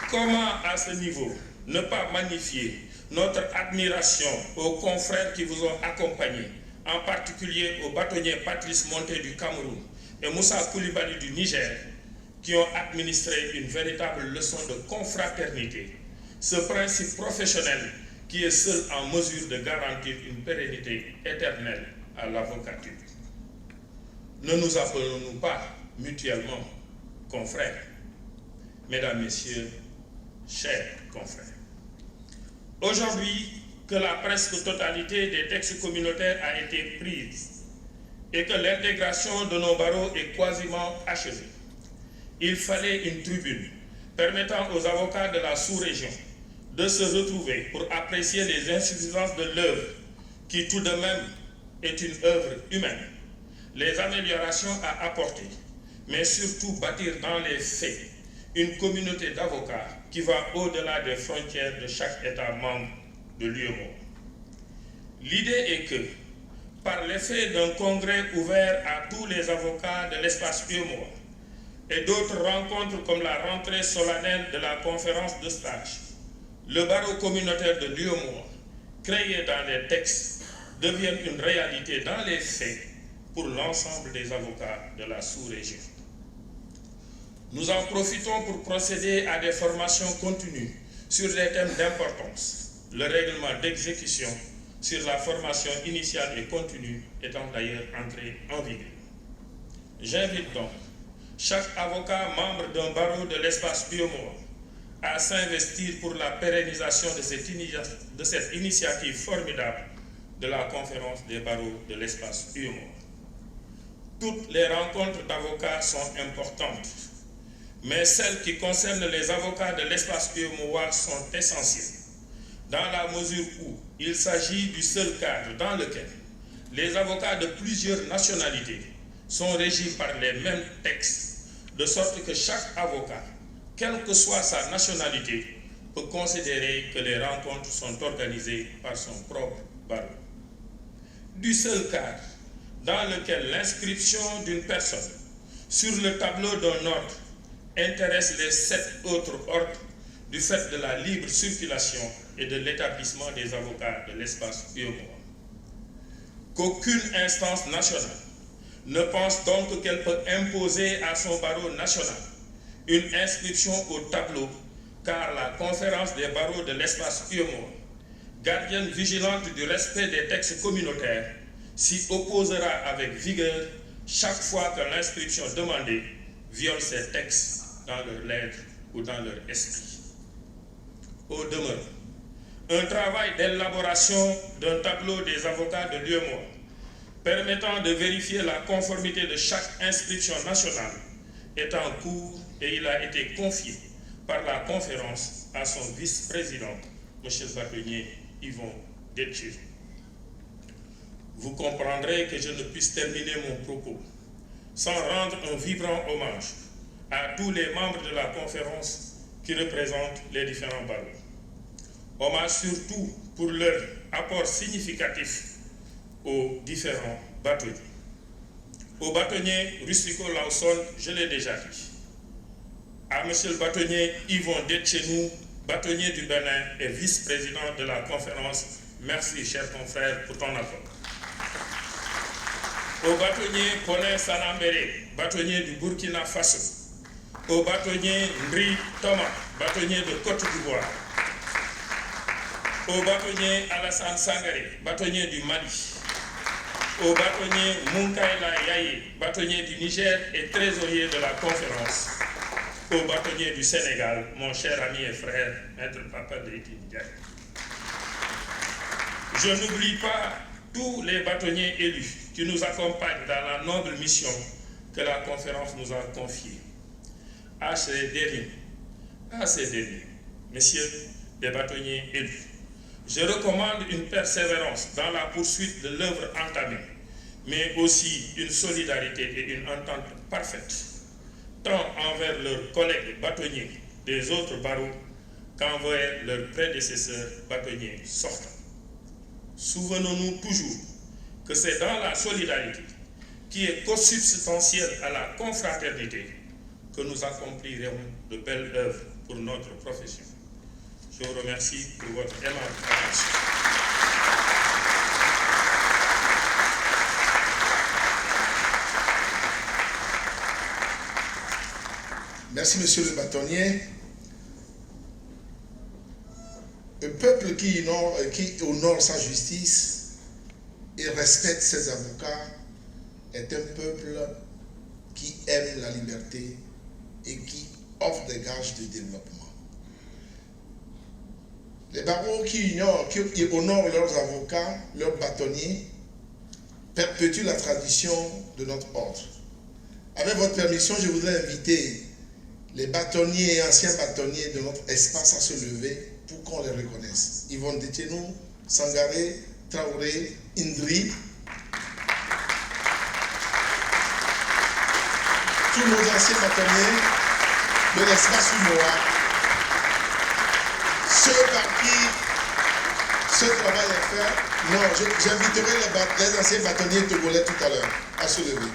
H: Comment, à ce niveau, ne pas magnifier notre admiration aux confrères qui vous ont accompagnés, en particulier au bâtonnier Patrice Monté du Cameroun et Moussa Koulibaly du Niger, qui ont administré une véritable leçon de confraternité, ce principe professionnel qui est seul en mesure de garantir une pérennité éternelle à l'avocature. Ne nous appelons-nous pas mutuellement confrères, mesdames, messieurs, chers confrères. Aujourd'hui, que la presque totalité des textes communautaires a été prise et que l'intégration de nos barreaux est quasiment achevée, il fallait une tribune permettant aux avocats de la sous-région de se retrouver pour apprécier les insuffisances de l'œuvre qui tout de même est une œuvre humaine, les améliorations à apporter, mais surtout bâtir dans les faits une communauté d'avocats qui va au-delà des frontières de chaque État membre de l'UEMOA. L'idée est que, par l'effet d'un congrès ouvert à tous les avocats de l'espace UEMOA et d'autres rencontres comme la rentrée solennelle de la conférence de stage, le barreau communautaire de l'UEMOA, créé dans les textes, devienne une réalité dans les faits pour l'ensemble des avocats de la sous-région. Nous en profitons pour procéder à des formations continues sur des thèmes d'importance, le règlement d'exécution sur la formation initiale et continue étant d'ailleurs entré en vigueur. J'invite donc chaque avocat membre d'un barreau de l'espace UEMOA à s'investir pour la pérennisation de cette initiative formidable de la conférence des barreaux de l'espace UEMOA. Toutes les rencontres d'avocats sont importantes, mais celles qui concernent les avocats de l'espace UEMOA sont essentielles, dans la mesure où il s'agit du seul cadre dans lequel les avocats de plusieurs nationalités sont régis par les mêmes textes, de sorte que chaque avocat, quelle que soit sa nationalité, peut considérer que les rencontres sont organisées par son propre barreau. Du seul cadre dans lequel l'inscription d'une personne sur le tableau d'un ordre intéresse les 7 autres ordres du fait de la libre circulation et de l'établissement des avocats de l'espace UEMOA. Qu'aucune instance nationale ne pense donc qu'elle peut imposer à son barreau national une inscription au tableau, car la conférence des barreaux de l'espace UEMOA, gardienne vigilante du respect des textes communautaires, s'y opposera avec vigueur chaque fois que l'inscription demandée viole ces textes dans leurs lettres ou dans leur esprit. Au demeurant, un travail d'élaboration d'un tableau des avocats de l'UEMOA permettant de vérifier la conformité de chaque inscription nationale est en cours et il a été confié par la conférence à son vice-président, M. le bâtonnier Yvon Dethieu. Vous comprendrez que je ne puisse terminer mon propos sans rendre un vibrant hommage à tous les membres de la conférence qui représentent les différents barreaux. Hommage surtout pour leur apport significatif aux différents bâtonniers. Au bâtonnier Rustico Lawson, je l'ai déjà dit. À monsieur le bâtonnier Yvon Detchenou, bâtonnier du Bénin et vice-président de la conférence, merci cher confrère pour ton accord. Au bâtonnier Colin Salambere, bâtonnier du Burkina Faso. Au bâtonnier Ndri Thomas, bâtonnier de Côte d'Ivoire. Au bâtonnier Alassane Sangaré, bâtonnier du Mali. Au bâtonnier Munkaila Yaye, bâtonnier du Niger et trésorier de la conférence. Au bâtonnier du Sénégal, mon cher ami et frère, Maître Papa Leyti Ndiaye. Je n'oublie pas tous les bâtonniers élus qui nous accompagnent dans la noble mission que la conférence nous a confiée. À ces derniers, messieurs les bâtonniers élus, je recommande une persévérance dans la poursuite de l'œuvre entamée, mais aussi une solidarité et une entente parfaite, tant envers leurs collègues bâtonniers des autres barreaux qu'envers leurs prédécesseurs bâtonniers sortants. Souvenons-nous toujours que c'est dans la solidarité, qui est consubstantielle à la confraternité, que nous accomplirons de belles œuvres pour notre profession. Je vous remercie pour votre aimable attention.
A: Merci, monsieur le bâtonnier. Un peuple qui honore sa justice et respecte ses avocats est un peuple qui aime la liberté et qui offre des gages de développement. Les barreaux qui honorent leurs avocats, leurs bâtonniers, perpétuent la tradition de notre ordre. Avec votre permission, je voudrais inviter les bâtonniers et anciens bâtonniers de notre espace à se lever pour qu'on les reconnaisse. Yvon Detchenou, Sangaré, Traoré, Ndri. Tous nos anciens bâtonniers de l'espace UMOA, ceux par qui ce travail est fait. Non, j'inviterai les anciens bâtonniers togolais tout à l'heure à se lever.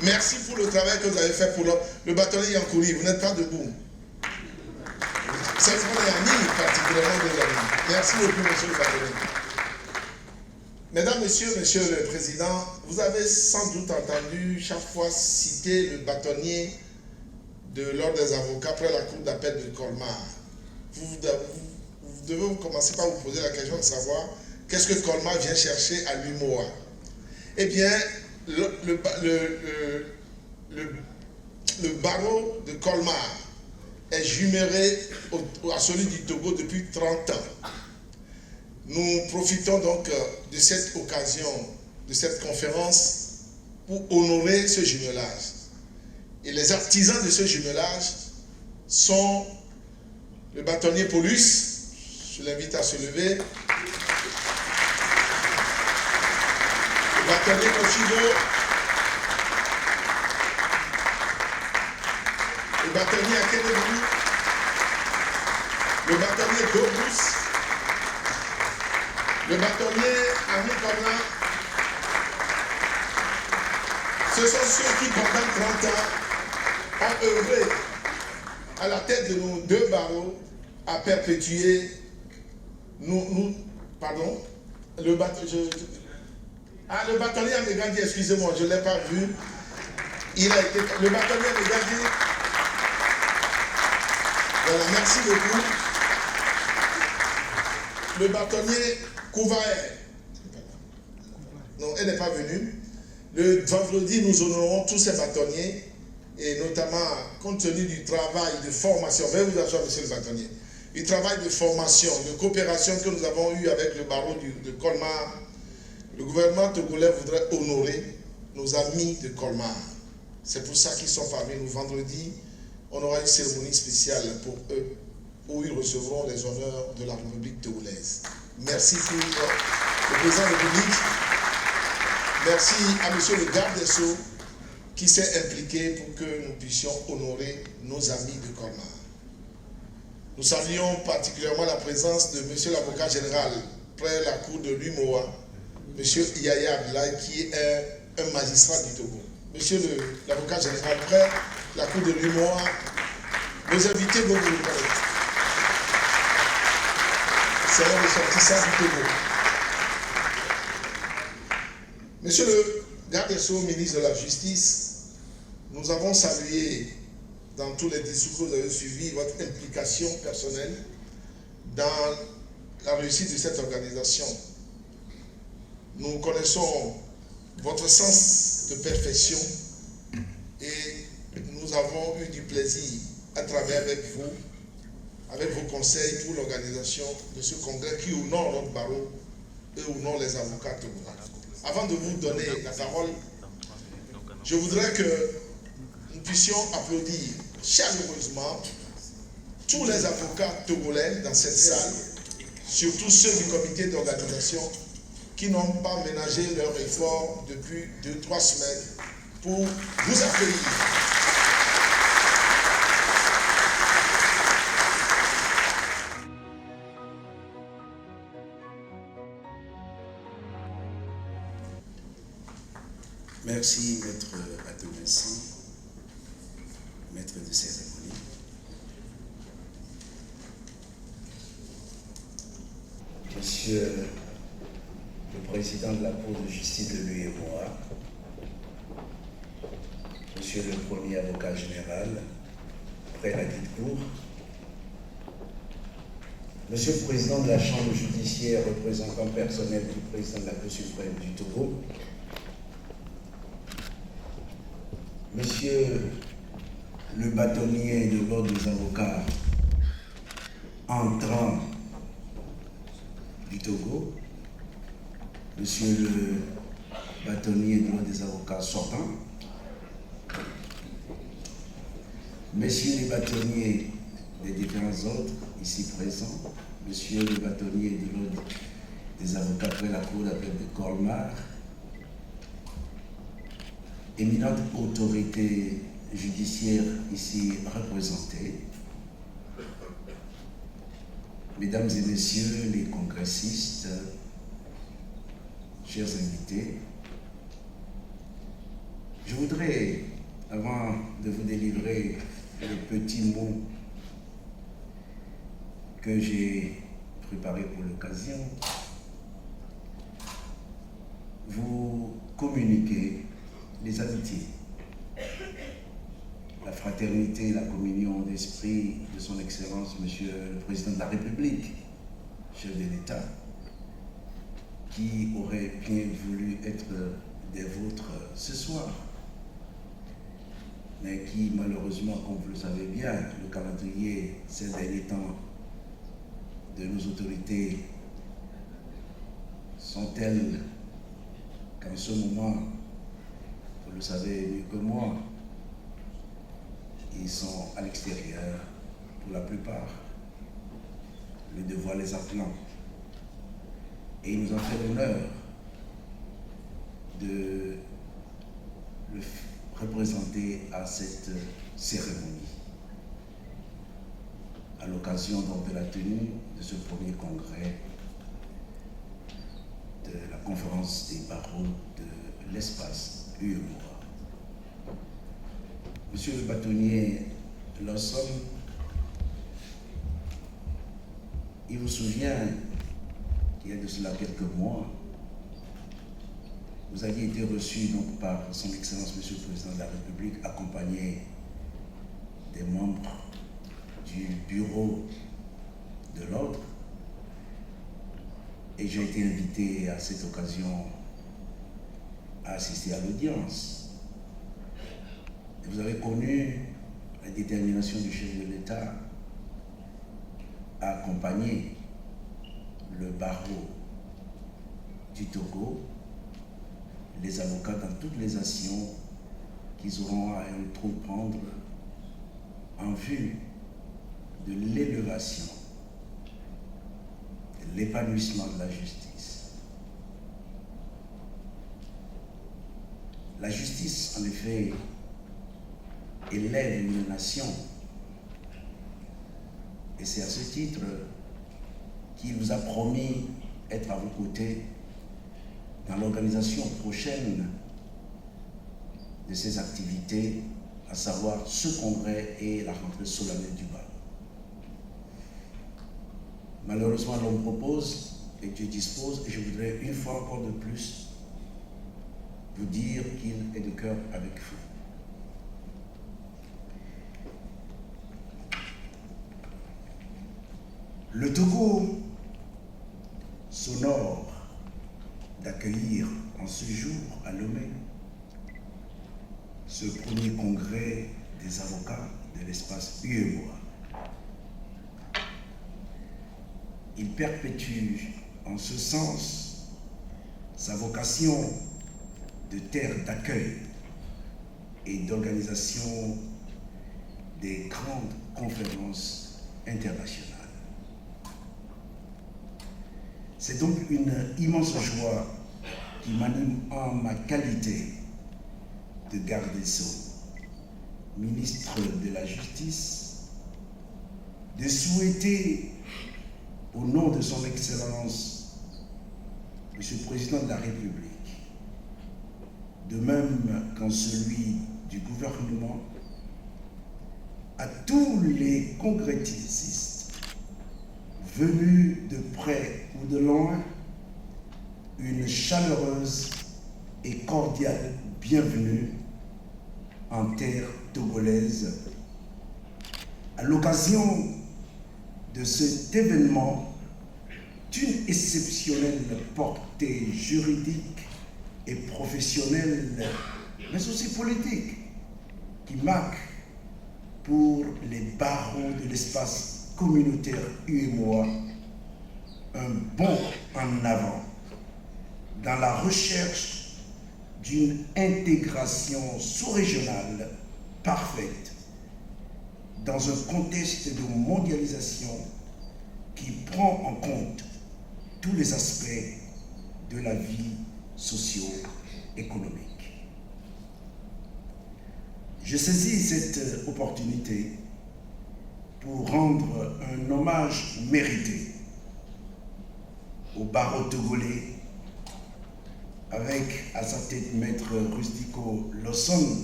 A: Merci pour le travail que vous avez fait pour le bâtonnier Yankouri. Vous n'êtes pas debout. C'est pour les amis, particulièrement des amis. Merci beaucoup, monsieur le bâtonnier. Mesdames, messieurs, monsieur le président, vous avez sans doute entendu chaque fois citer le bâtonnier de l'ordre des avocats près la cour d'appel de Colmar. Vous devez commencer par vous poser la question de savoir qu'est-ce que Colmar vient chercher à l'UMOA. Eh bien, le barreau de Colmar est juméré à celui du Togo depuis 30 ans. Nous profitons donc de cette occasion, de cette conférence, pour honorer ce jumelage. Et les artisans de ce jumelage sont le bâtonnier Paulus, je l'invite à se lever, le bâtonnier Kochigo, le bâtonnier Akedebou, le bâtonnier Dobus, le bâtonnier Henri Corna. Ce sont ceux qui, pendant 30 ans, ont œuvré à la tête de nos deux barreaux à perpétuer le bâtonnier Amegandi, excusez-moi, je ne l'ai pas vu. Il a été le bâtonnier Amegandi. Voilà, merci beaucoup. Le bâtonnier Kouvaer. Non, elle n'est pas venue. Le vendredi, nous honorons tous ces bâtonniers et notamment compte tenu du travail de formation. Veuillez vous asseoir, monsieur le bâtonnier. Du travail de formation, de coopération que nous avons eu avec le barreau de Colmar. Le gouvernement togolais voudrait honorer nos amis de Colmar. C'est pour ça qu'ils sont parmi nous. Vendredi, on aura une cérémonie spéciale pour eux où ils recevront les honneurs de la République togolaise. Merci pour le président de la République. Merci à monsieur le garde des Sceaux qui s'est impliqué pour que nous puissions honorer nos amis de Colmar. Nous saluons particulièrement la présence de monsieur l'avocat général près la cour de l'UMOA, M. Yaya Abdoulaye, qui est un magistrat du Togo. Monsieur l'avocat général, près la cour de l'UMOA, vos invités vont vous reconnaître. C'est un ressortissant du Togo. Monsieur le garde des Sceaux, ministre de la Justice, nous avons salué dans tous les discours que vous avez suivis votre implication personnelle dans la réussite de cette organisation. Nous connaissons votre sens de perfection et nous avons eu du plaisir à travailler avec vous, avec vos conseils pour l'organisation de ce congrès qui honore notre barreau et honore les avocats togolais. Avant de vous donner la parole, je voudrais que nous puissions applaudir chaleureusement tous les avocats togolais dans cette salle, surtout ceux du comité d'organisation qui n'ont pas ménagé leur effort depuis 2-3 semaines pour vous accueillir.
I: Merci, maître Atomessi, maître de cérémonie. Monsieur le président de la Cour de justice de l'UMOA, monsieur le premier avocat général, près la dite cour, monsieur le président de la Chambre judiciaire, représentant personnel du président de la Cour suprême du Togo, monsieur le bâtonnier de l'ordre des avocats entrant du Togo, monsieur le bâtonnier de l'ordre des avocats sortants, messieurs les bâtonniers des différents ordres ici présents, monsieur le bâtonnier de l'ordre des avocats près la cour d'appel de Colmar, éminente autorité judiciaire ici représentée, mesdames et messieurs les congressistes, chers invités, je voudrais, avant de vous délivrer le petit mot que j'ai préparé pour l'occasion, vous communiquer les amitiés, la fraternité, la communion d'esprit de son Excellence, Monsieur le Président de la République, chef de l'État, qui aurait bien voulu être des vôtres ce soir, mais qui malheureusement, comme vous le savez bien, le calendrier ces derniers temps de nos autorités sont telles qu'en ce moment, vous le savez mieux que moi, ils sont à l'extérieur pour la plupart, le devoir les appelant. Et il nous a fait l'honneur de le représenter à cette cérémonie, à l'occasion donc de la tenue de ce premier congrès de la conférence des barreaux de l'espace UMOA. Monsieur le bâtonnier Lawson, il vous souvient qu'il y a de cela quelques mois, vous aviez été reçu donc par son Excellence Monsieur le Président de la République, accompagné des membres du bureau de l'ordre, et j'ai été invité à cette occasion à assister à l'audience. Vous avez connu la détermination du chef de l'État à accompagner le barreau du Togo, les avocats dans toutes les actions qu'ils auront à entreprendre en vue de l'élévation, de l'épanouissement de la justice. La justice, en effet, élève une nation. Et c'est à ce titre qu'il vous a promis être à vos côtés dans l'organisation prochaine de ces activités, à savoir ce congrès et la rentrée solennelle du barreau. Malheureusement, l'on propose et Dieu dispose, et je voudrais une fois encore de plus vous dire qu'il est de cœur avec vous. Le Togo s'honore d'accueillir en ce jour à Lomé ce premier congrès des avocats de l'espace UEMOA. Il perpétue en ce sens sa vocation de terre d'accueil et d'organisation des grandes conférences internationales. C'est donc une immense joie qui m'anime en ma qualité de garde des Sceaux, ministre de la Justice, de souhaiter, au nom de son Excellence, Monsieur le Président de la République, de même qu'en celui du gouvernement, à tous les congressistes venus de près ou de loin, une chaleureuse et cordiale bienvenue en terre togolaise à l'occasion de cet événement d'une exceptionnelle portée juridique et professionnelle, mais aussi politique, qui marque pour les barreaux de l'espace communautaire UEMOA un bond en avant dans la recherche d'une intégration sous-régionale parfaite dans un contexte de mondialisation qui prend en compte tous les aspects de la vie socio-économique. Je saisis cette opportunité pour rendre un hommage mérité au barreau togolais, avec à sa tête maître Rusdiko Lawson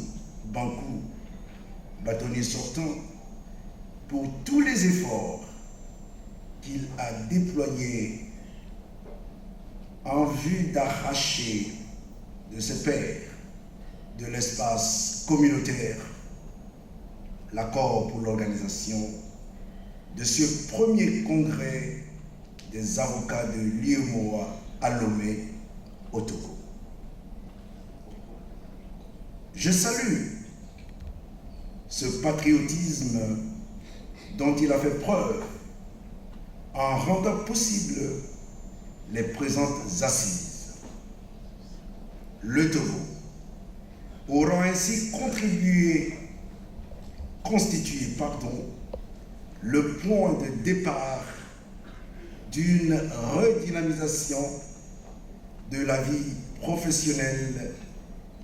I: Bankou, bâtonnier sortant, pour tous les efforts qu'il a déployés en vue d'arracher de ses pairs de l'espace communautaire l'accord pour l'organisation de ce premier congrès des avocats de l'UEMOA à Lomé, au Togo. Je salue ce patriotisme dont il a fait preuve en rendant possible les présentes assises. Le Togo aura ainsi constitué le point de départ d'une redynamisation de la vie professionnelle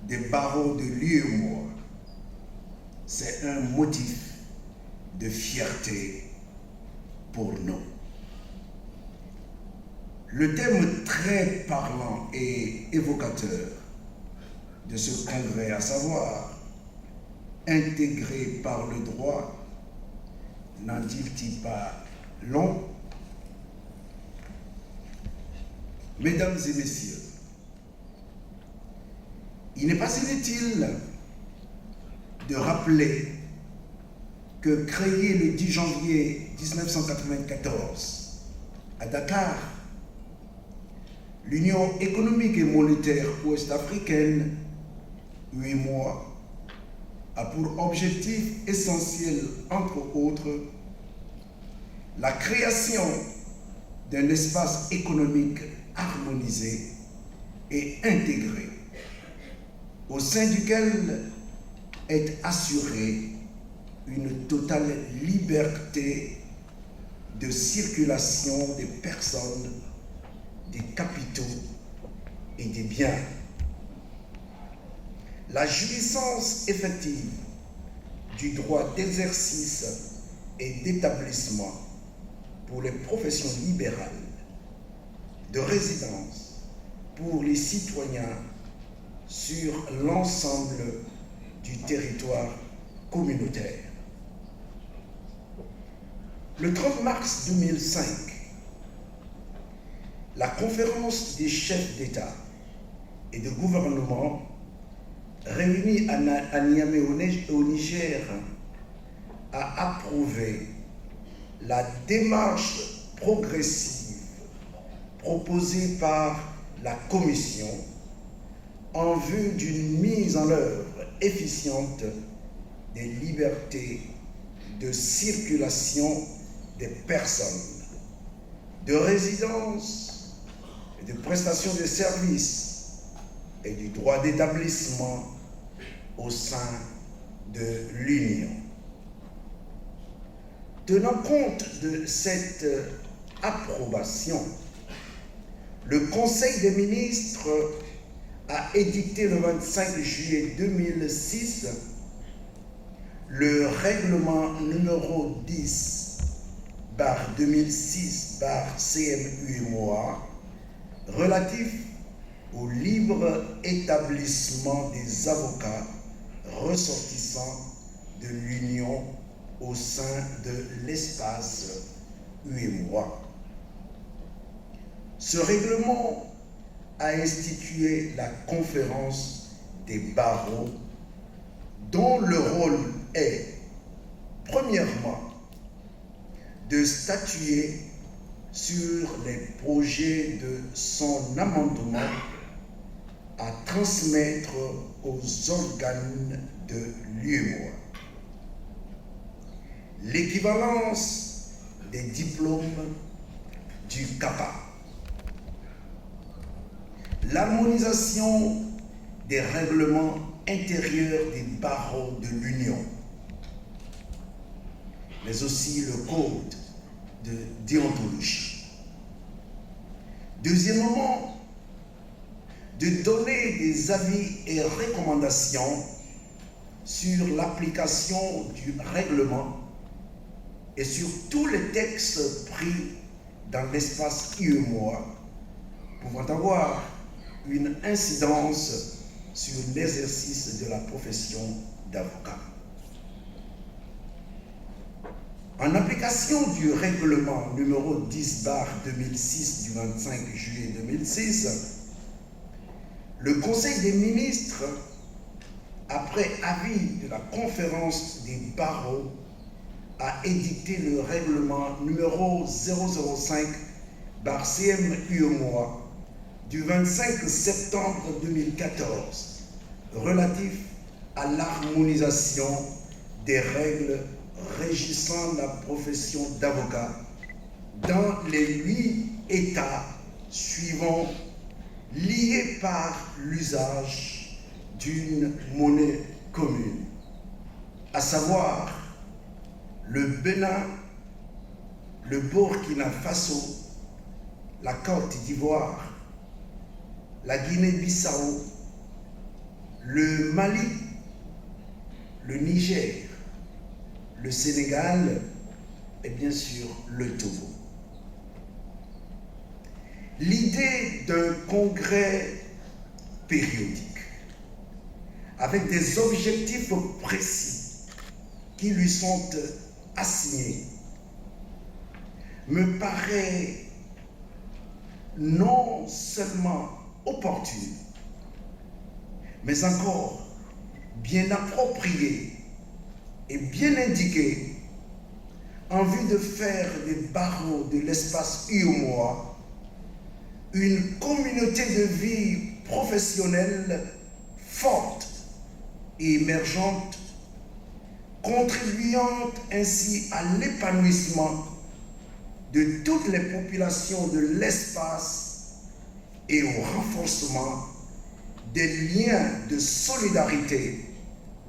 I: des barreaux de l'UEMOA. C'est un motif de fierté pour nous. Le thème très parlant et évocateur de ce congrès, à savoir intégré par le droit, n'en dit-il pas long? Mesdames et messieurs, il n'est pas inutile de rappeler que créé le 10 janvier 1994 à Dakar, l'Union économique et monétaire ouest-africaine, UEMOA, a pour objectif essentiel, entre autres, la création d'un espace économique harmonisé et intégré, au sein duquel est assurée une totale liberté de circulation des personnes, des capitaux et des biens. La jouissance effective du droit d'exercice et d'établissement pour les professions libérales, de résidence pour les citoyens sur l'ensemble du territoire communautaire. Le 30 mars 2005, la conférence des chefs d'État et de gouvernement réunis à Niamey au Niger a approuvé la démarche progressive proposée par la Commission en vue d'une mise en œuvre efficiente des libertés de circulation des personnes, de résidence et de prestation de services et du droit d'établissement au sein de l'Union. Tenant compte de cette approbation, le Conseil des ministres a édicté le 25 juillet 2006 le règlement numéro 10/2006/CMU-MOA relatif au libre établissement des avocats ressortissants de l'Union au sein de l'espace UEMOA. Ce règlement a institué la conférence des barreaux dont le rôle est, premièrement, de statuer sur les projets de son amendement à transmettre aux organes de l'UEMOA. L'équivalence des diplômes du CAPA. L'harmonisation des règlements intérieurs des barreaux de l'Union, mais aussi le code de déontologie. Deuxièmement, de donner des avis et recommandations sur l'application du règlement et sur tous les textes pris dans l'espace UEMOA pouvant avoir une incidence sur l'exercice de la profession d'avocat. En application du règlement numéro 10/2006 du 25 juillet 2006, le Conseil des ministres, après avis de la conférence des barreaux, a édicté le règlement numéro 005/CMU-MOA du 25 septembre 2014 relatif à l'harmonisation des règles régissant la profession d'avocat dans les 8 États suivants liés par l'usage d'une monnaie commune, à savoir le Bénin, le Burkina Faso, la Côte d'Ivoire, la Guinée-Bissau, le Mali, le Niger, le Sénégal et bien sûr le Togo. L'idée d'un congrès périodique avec des objectifs précis qui lui sont assignés me paraît non seulement opportune, mais encore bien appropriée et bien indiquée en vue de faire des barreaux de l'espace UEMOA une communauté de vie professionnelle forte et émergente, contribuant ainsi à l'épanouissement de toutes les populations de l'espace et au renforcement des liens de solidarité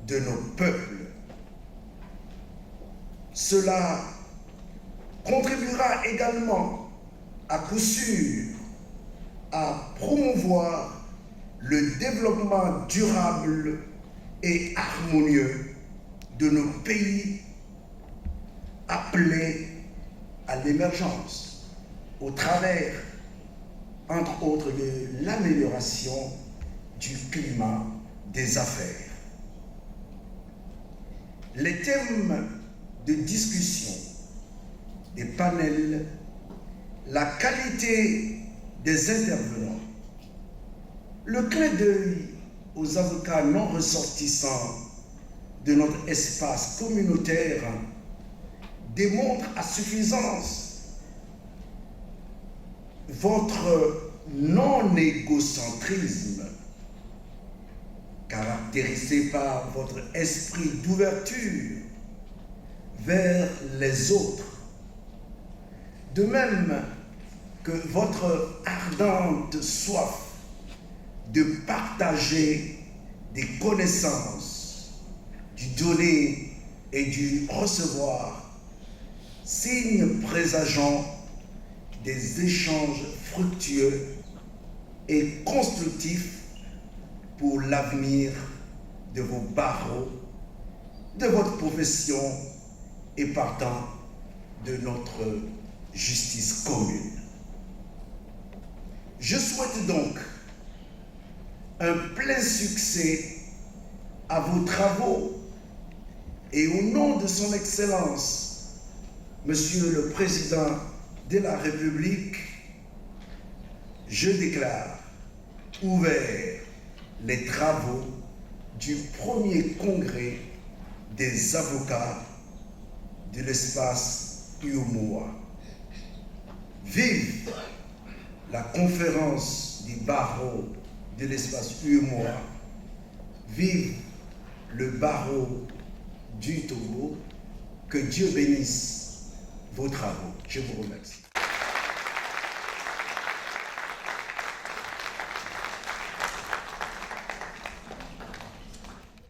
I: de nos peuples. Cela contribuera également à coup sûr à promouvoir le développement durable et harmonieux de nos pays appelés à l'émergence au travers entre autres de l'amélioration du climat des affaires. Les thèmes de discussion des panels, la qualité des intervenants, le clin d'œil aux avocats non ressortissants de notre espace communautaire démontre à suffisance votre non-égocentrisme, caractérisé par votre esprit d'ouverture vers les autres, de même que votre ardente soif de partager des connaissances, du donner et du recevoir, signe présageant des échanges fructueux et constructifs pour l'avenir de vos barreaux, de votre profession et partant de notre justice commune. Je souhaite donc un plein succès à vos travaux et au nom de son Excellence, Monsieur le Président de la République, je déclare ouverts les travaux du premier congrès des avocats de l'espace UEMOA. Vive la conférence des barreaux de l'espace UEMOA, vive le barreau du Togo, que Dieu bénisse vos travaux. Je vous remercie.